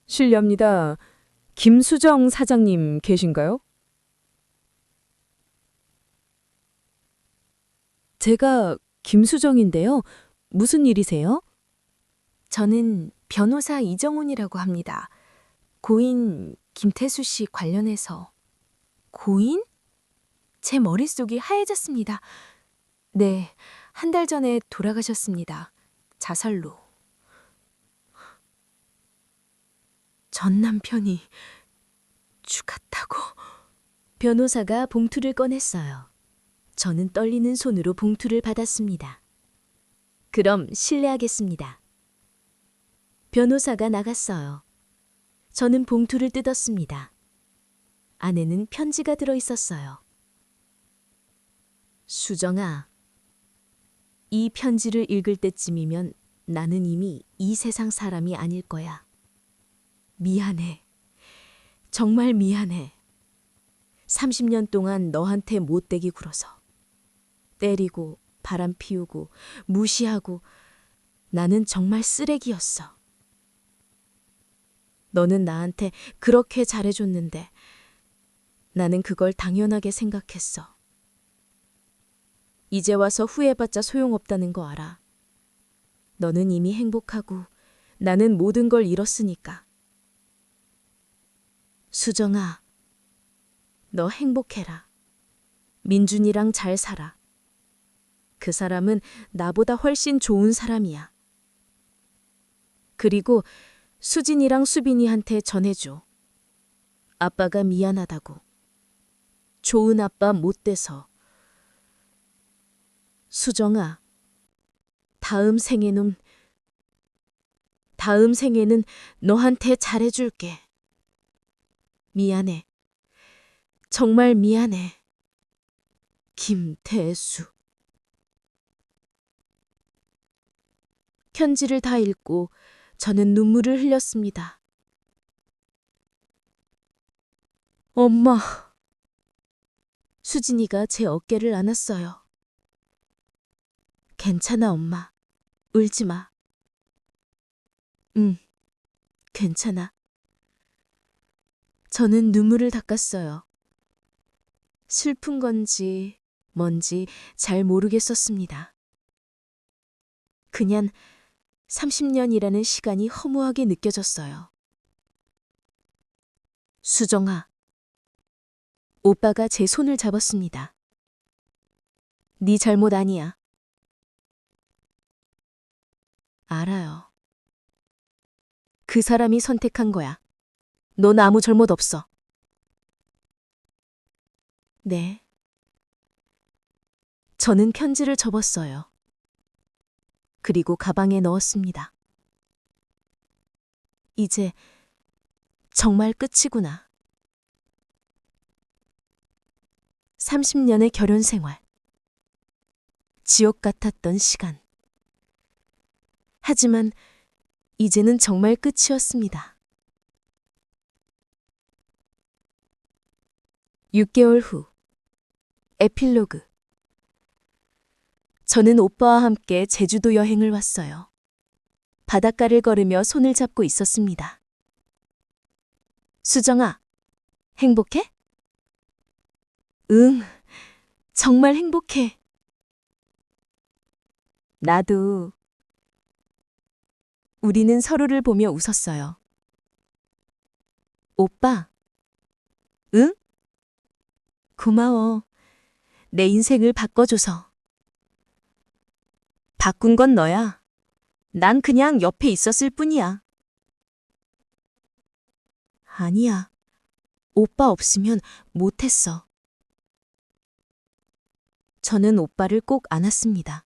실례합니다. 김수정 사장님 계신가요? 제가 김수정인데요. 무슨 일이세요? 저는 변호사 이정훈이라고 합니다. 고인 김태수 씨 관련해서. 고인? 제 머릿속이 하얘졌습니다. 네, 한 달 전에 돌아가셨습니다. 자살로. 전 남편이 죽었다고. 변호사가 봉투를 꺼냈어요. 저는 떨리는 손으로 봉투를 받았습니다. 그럼 실례하겠습니다. 변호사가 나갔어요. 저는 봉투를 뜯었습니다. 안에는 편지가 들어 있었어요. 수정아, 이 편지를 읽을 때쯤이면 나는 이미 이 세상 사람이 아닐 거야. 미안해. 정말 미안해. 30년 동안 너한테 못되게 굴어서. 때리고, 바람 피우고, 무시하고, 나는 정말 쓰레기였어. 너는 나한테 그렇게 잘해줬는데, 나는 그걸 당연하게 생각했어. 이제 와서 후회해봤자 소용없다는 거 알아. 너는 이미 행복하고, 나는 모든 걸 잃었으니까. 수정아, 너 행복해라. 민준이랑 잘 살아. 그 사람은 나보다 훨씬 좋은 사람이야. 그리고 수진이랑 수빈이한테 전해줘. 아빠가 미안하다고. 좋은 아빠 못 돼서. 수정아, 다음 생에는 너한테 잘해줄게. 미안해. 정말 미안해. 김태수. 편지를 다 읽고 저는 눈물을 흘렸습니다. 엄마. 수진이가 제 어깨를 안았어요. 괜찮아, 엄마. 울지 마. 응, 괜찮아. 저는 눈물을 닦았어요. 슬픈 건지 뭔지 잘 모르겠었습니다. 그냥 30년이라는 시간이 허무하게 느껴졌어요. 수정아. 오빠가 제 손을 잡았습니다. 네 잘못 아니야. 알아요. 그 사람이 선택한 거야. 넌 아무 잘못 없어. 네. 저는 편지를 접었어요. 그리고 가방에 넣었습니다. 이제 정말 끝이구나. 30년의 결혼 생활. 지옥 같았던 시간. 하지만 이제는 정말 끝이었습니다. 6개월 후. 에필로그. 저는 오빠와 함께 제주도 여행을 왔어요. 바닷가를 걸으며 손을 잡고 있었습니다. 수정아, 행복해? 응, 정말 행복해. 나도. 우리는 서로를 보며 웃었어요. 오빠. 응? 고마워. 내 인생을 바꿔줘서. 바꾼 건 너야. 난 그냥 옆에 있었을 뿐이야. 아니야. 오빠 없으면 못했어. 저는 오빠를 꼭 안았습니다.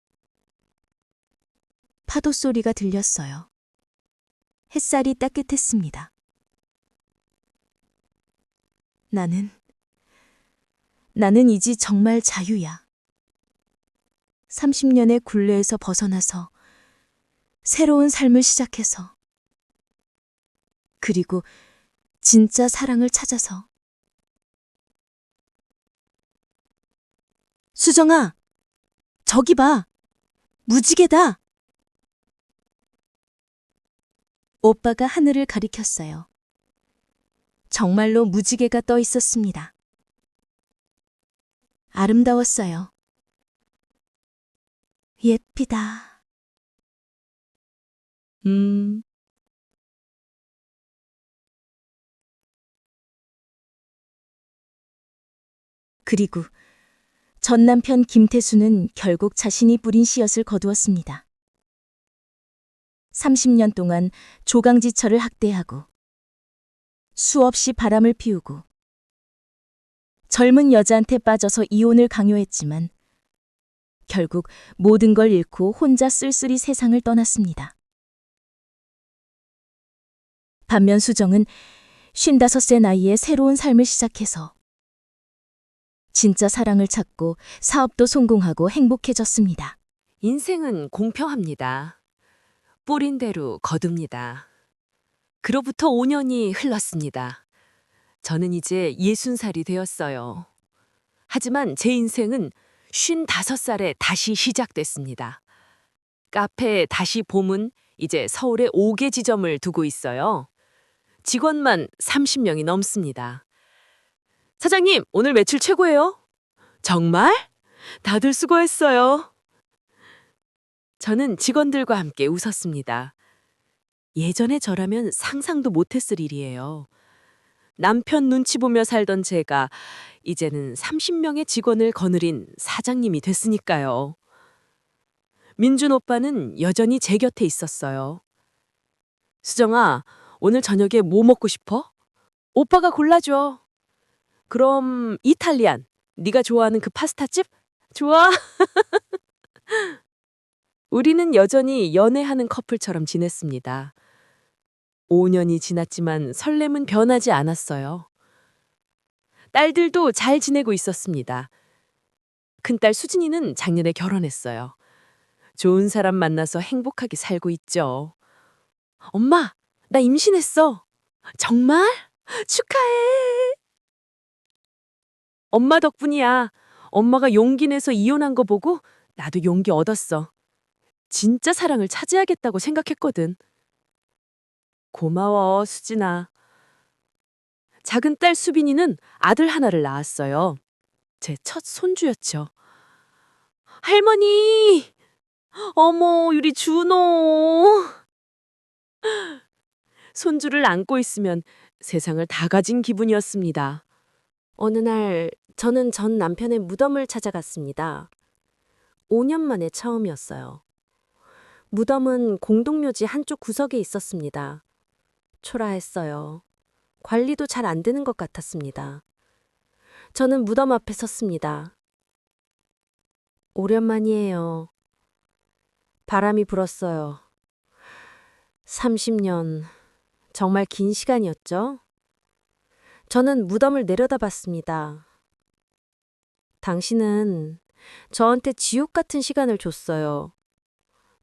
파도 소리가 들렸어요. 햇살이 따뜻했습니다. 나는 이제 정말 자유야. 30년의 굴레에서 벗어나서 새로운 삶을 시작해서 그리고 진짜 사랑을 찾아서. 수정아, 저기 봐. 무지개다. 오빠가 하늘을 가리켰어요. 정말로 무지개가 떠 있었습니다. 아름다웠어요. 예쁘다. 그리고 전 남편 김태수는 결국 자신이 뿌린 씨앗을 거두었습니다. 30년 동안 조강지처를 학대하고 수없이 바람을 피우고 젊은 여자한테 빠져서 이혼을 강요했지만 결국 모든 걸 잃고 혼자 쓸쓸히 세상을 떠났습니다. 반면 수정은 55세 나이에 새로운 삶을 시작해서 진짜 사랑을 찾고 사업도 성공하고 행복해졌습니다. 인생은 공평합니다. 뿌린 대로 거둡니다. 그로부터 5년이 흘렀습니다. 저는 이제 60살이 되었어요. 하지만 제 인생은 55살에 다시 시작됐습니다. 카페 다시 봄은 이제 서울에 5개 지점을 두고 있어요. 직원만 30명이 넘습니다. 사장님, 오늘 매출 최고예요. 정말? 다들 수고했어요. 저는 직원들과 함께 웃었습니다. 예전에 저라면 상상도 못했을 일이에요. 남편 눈치 보며 살던 제가 이제는 30명의 직원을 거느린 사장님이 됐으니까요. 민준 오빠는 여전히 제 곁에 있었어요. 수정아, 오늘 저녁에 뭐 먹고 싶어? 오빠가 골라줘. 그럼 이탈리안, 네가 좋아하는 그 파스타집? 좋아. 우리는 여전히 연애하는 커플처럼 지냈습니다. 5년이 지났지만 설렘은 변하지 않았어요. 딸들도 잘 지내고 있었습니다. 큰딸 수진이는 작년에 결혼했어요. 좋은 사람 만나서 행복하게 살고 있죠. 엄마, 나 임신했어. 정말? 축하해. 엄마 덕분이야. 엄마가 용기 내서 이혼한 거 보고 나도 용기 얻었어. 진짜 사랑을 찾아야겠다고 생각했거든. 고마워, 수진아. 작은 딸 수빈이는 아들 하나를 낳았어요. 제 첫 손주였죠. 할머니! 어머, 우리 준호! 손주를 안고 있으면 세상을 다 가진 기분이었습니다. 어느 날 저는 전 남편의 무덤을 찾아갔습니다. 5년 만에 처음이었어요. 무덤은 공동묘지 한쪽 구석에 있었습니다. 초라했어요. 관리도 잘 안 되는 것 같았습니다. 저는 무덤 앞에 섰습니다. 오랜만이에요. 바람이 불었어요. 30년, 정말 긴 시간이었죠? 저는 무덤을 내려다봤습니다. 당신은 저한테 지옥 같은 시간을 줬어요.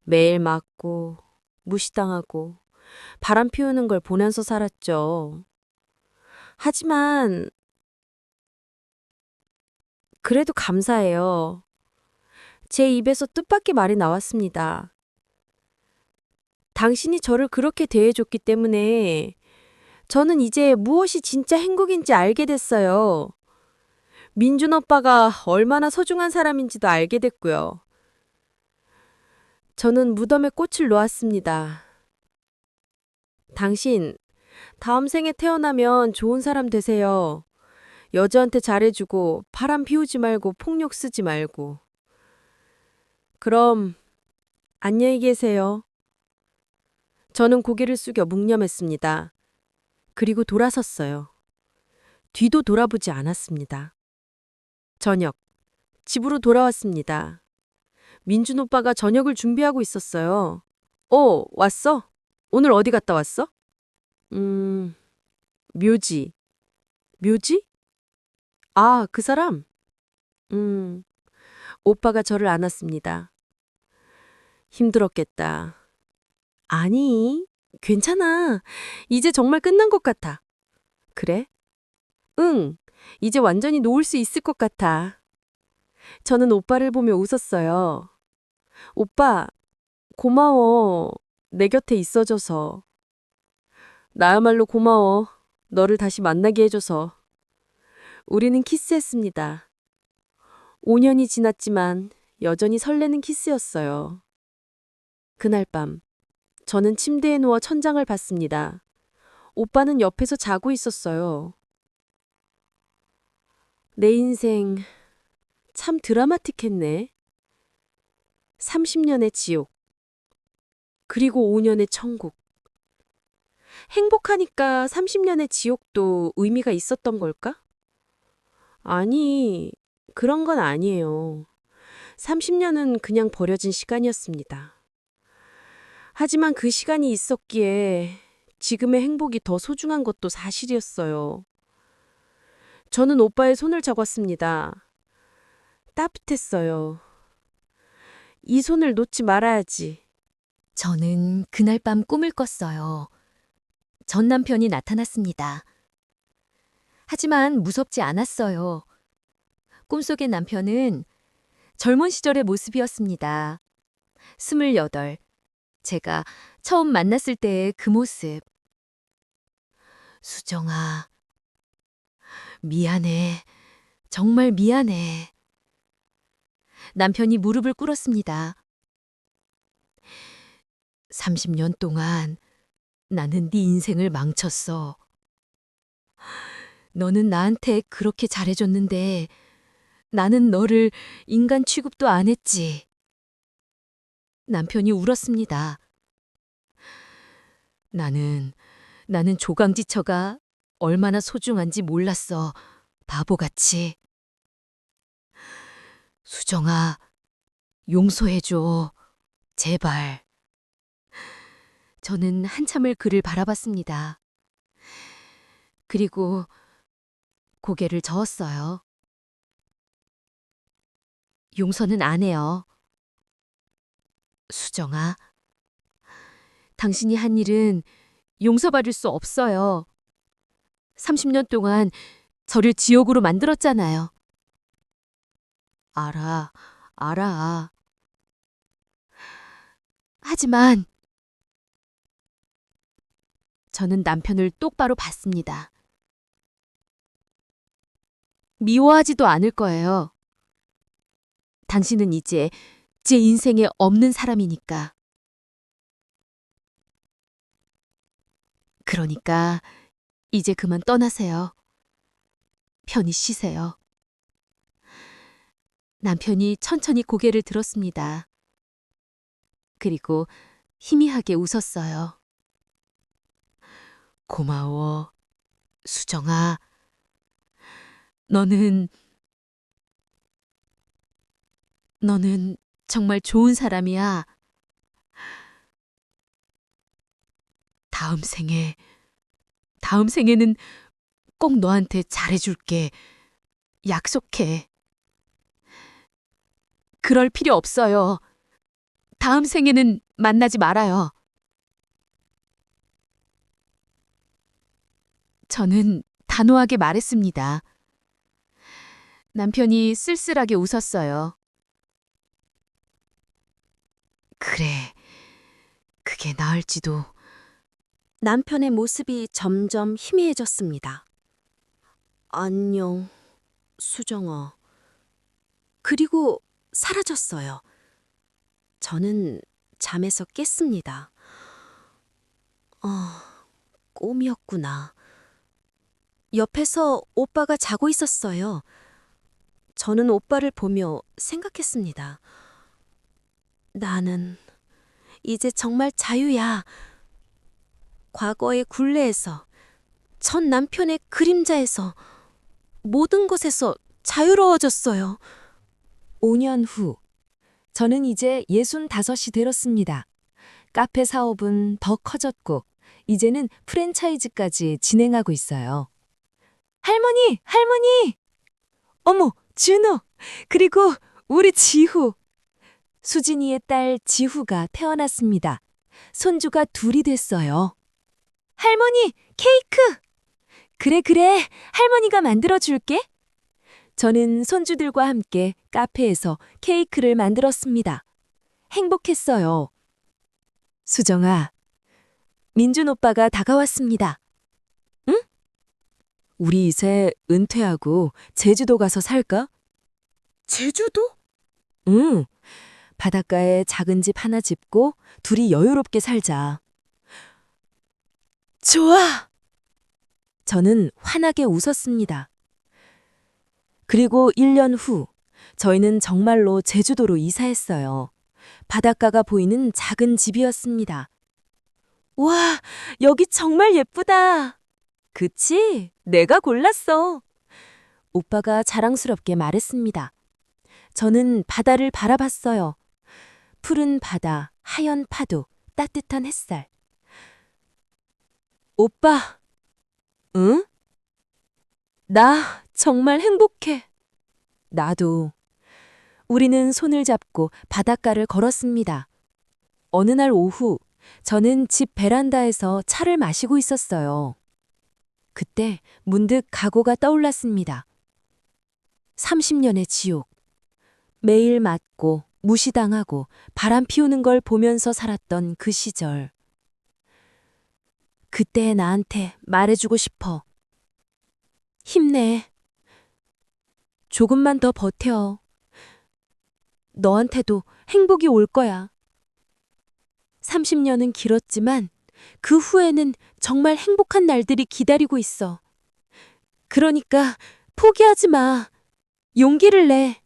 매일 맞고, 무시당하고, 바람 피우는 걸 보면서 살았죠. 하지만, 그래도 감사해요. 제 입에서 뜻밖의 말이 나왔습니다. 당신이 저를 그렇게 대해줬기 때문에 저는 이제 무엇이 진짜 행복인지 알게 됐어요. 민준 오빠가 얼마나 소중한 사람인지도 알게 됐고요. 저는 무덤에 꽃을 놓았습니다. 당신, 다음 생에 태어나면 좋은 사람 되세요. 여자한테 잘해주고 바람 피우지 말고 폭력 쓰지 말고. 그럼 안녕히 계세요. 저는 고개를 숙여 묵념했습니다. 그리고 돌아섰어요. 뒤도 돌아보지 않았습니다. 저녁, 집으로 돌아왔습니다. 민준 오빠가 저녁을 준비하고 있었어요. 왔어? 오늘 어디 갔다 왔어? 묘지. 묘지? 아, 그 사람? 오빠가 저를 안았습니다. 힘들었겠다. 아니, 괜찮아. 이제 정말 끝난 것 같아. 그래? 응, 이제 완전히 놓을 수 있을 것 같아. 저는 오빠를 보며 웃었어요. 오빠, 고마워. 내 곁에 있어줘서. 나야말로 고마워. 너를 다시 만나게 해줘서. 우리는 키스했습니다. 5년이 지났지만 여전히 설레는 키스였어요. 그날 밤, 저는 침대에 누워 천장을 봤습니다. 오빠는 옆에서 자고 있었어요. 내 인생 참 드라마틱했네. 30년의 지옥, 그리고 5년의 천국. 행복하니까 30년의 지옥도 의미가 있었던 걸까? 아니, 그런 건 아니에요. 30년은 그냥 버려진 시간이었습니다. 하지만 그 시간이 있었기에 지금의 행복이 더 소중한 것도 사실이었어요. 저는 오빠의 손을 잡았습니다. 따뜻했어요. 이 손을 놓지 말아야지. 저는 그날 밤 꿈을 꿨어요. 전 남편이 나타났습니다. 하지만 무섭지 않았어요. 꿈속의 남편은 젊은 시절의 모습이었습니다. 28, 제가 처음 만났을 때의 그 모습. 수정아, 미안해. 정말 미안해. 남편이 무릎을 꿇었습니다. 30년 동안 나는 네 인생을 망쳤어. 너는 나한테 그렇게 잘해줬는데 나는 너를 인간 취급도 안 했지. 남편이 울었습니다. 나는 조강지처가 얼마나 소중한지 몰랐어. 바보같이. 수정아, 용서해줘. 제발. 저는 한참을 그를 바라봤습니다. 그리고 고개를 저었어요. 용서는 안 해요. 수정아, 당신이 한 일은 용서받을 수 없어요. 30년 동안 저를 지옥으로 만들었잖아요. 알아. 하지만 저는 남편을 똑바로 봤습니다. 미워하지도 않을 거예요. 당신은 이제 제 인생에 없는 사람이니까. 그러니까 이제 그만 떠나세요. 편히 쉬세요. 남편이 천천히 고개를 들었습니다. 그리고 희미하게 웃었어요. 고마워, 수정아. 너는 정말 좋은 사람이야. 다음 생에는 꼭 너한테 잘해줄게. 약속해. 그럴 필요 없어요. 다음 생에는 만나지 말아요. 저는 단호하게 말했습니다. 남편이 쓸쓸하게 웃었어요. 그래, 그게 나을지도. 남편의 모습이 점점 희미해졌습니다. 안녕, 수정아. 그리고 사라졌어요. 저는 잠에서 깼습니다. 꿈이었구나. 옆에서 오빠가 자고 있었어요. 저는 오빠를 보며 생각했습니다. 나는 이제 정말 자유야. 과거의 굴레에서, 전 남편의 그림자에서, 모든 것에서 자유로워졌어요. 5년 후, 저는 이제 65이 되었습니다. 카페 사업은 더 커졌고, 이제는 프랜차이즈까지 진행하고 있어요. 할머니! 어머, 준호. 그리고 우리 지후. 수진이의 딸 지후가 태어났습니다. 손주가 둘이 됐어요. 할머니, 케이크! 그래. 할머니가 만들어줄게. 저는 손주들과 함께 카페에서 케이크를 만들었습니다. 행복했어요. 수정아, 민준 오빠가 다가왔습니다. 응? 우리 이제 은퇴하고 제주도 가서 살까? 제주도? 응. 바닷가에 작은 집 하나 짓고 둘이 여유롭게 살자. 좋아! 저는 환하게 웃었습니다. 그리고 1년 후, 저희는 정말로 제주도로 이사했어요. 바닷가가 보이는 작은 집이었습니다. 와, 여기 정말 예쁘다. 그치? 내가 골랐어. 오빠가 자랑스럽게 말했습니다. 저는 바다를 바라봤어요. 푸른 바다, 하얀 파도, 따뜻한 햇살. 오빠, 응? 나 정말 행복해. 나도. 우리는 손을 잡고 바닷가를 걸었습니다. 어느 날 오후, 저는 집 베란다에서 차를 마시고 있었어요. 그때 문득 각오가 떠올랐습니다. 30년의 지옥. 매일 맞고 무시당하고 바람 피우는 걸 보면서 살았던 그 시절. 그때 나한테 말해주고 싶어. 힘내. 조금만 더 버텨. 너한테도 행복이 올 거야. 30년은 길었지만 그 후에는 정말 행복한 날들이 기다리고 있어. 그러니까 포기하지 마. 용기를 내.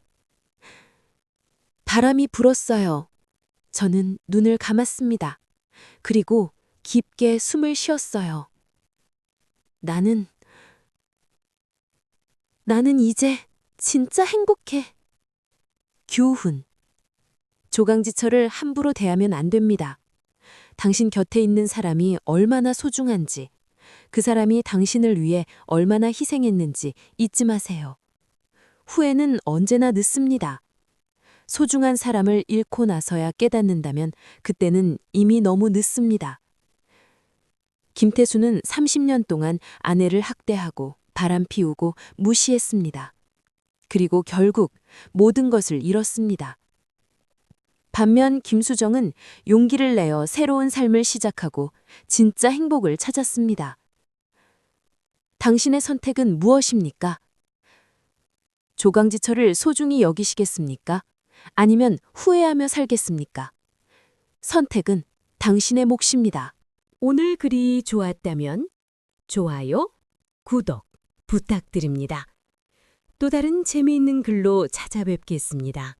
바람이 불었어요. 저는 눈을 감았습니다. 그리고 깊게 숨을 쉬었어요. 나는 이제 진짜 행복해. 규훈. 조강지철을 함부로 대하면 안 됩니다. 당신 곁에 있는 사람이 얼마나 소중한지, 그 사람이 당신을 위해 얼마나 희생했는지 잊지 마세요. 후회는 언제나 늦습니다. 소중한 사람을 잃고 나서야 깨닫는다면 그때는 이미 너무 늦습니다. 김태수는 30년 동안 아내를 학대하고 바람 피우고 무시했습니다. 그리고 결국 모든 것을 잃었습니다. 반면 김수정은 용기를 내어 새로운 삶을 시작하고 진짜 행복을 찾았습니다. 당신의 선택은 무엇입니까? 조강지철을 소중히 여기시겠습니까? 아니면 후회하며 살겠습니까? 선택은 당신의 몫입니다. 오늘 글이 좋았다면 좋아요, 구독 부탁드립니다. 또 다른 재미있는 글로 찾아뵙겠습니다.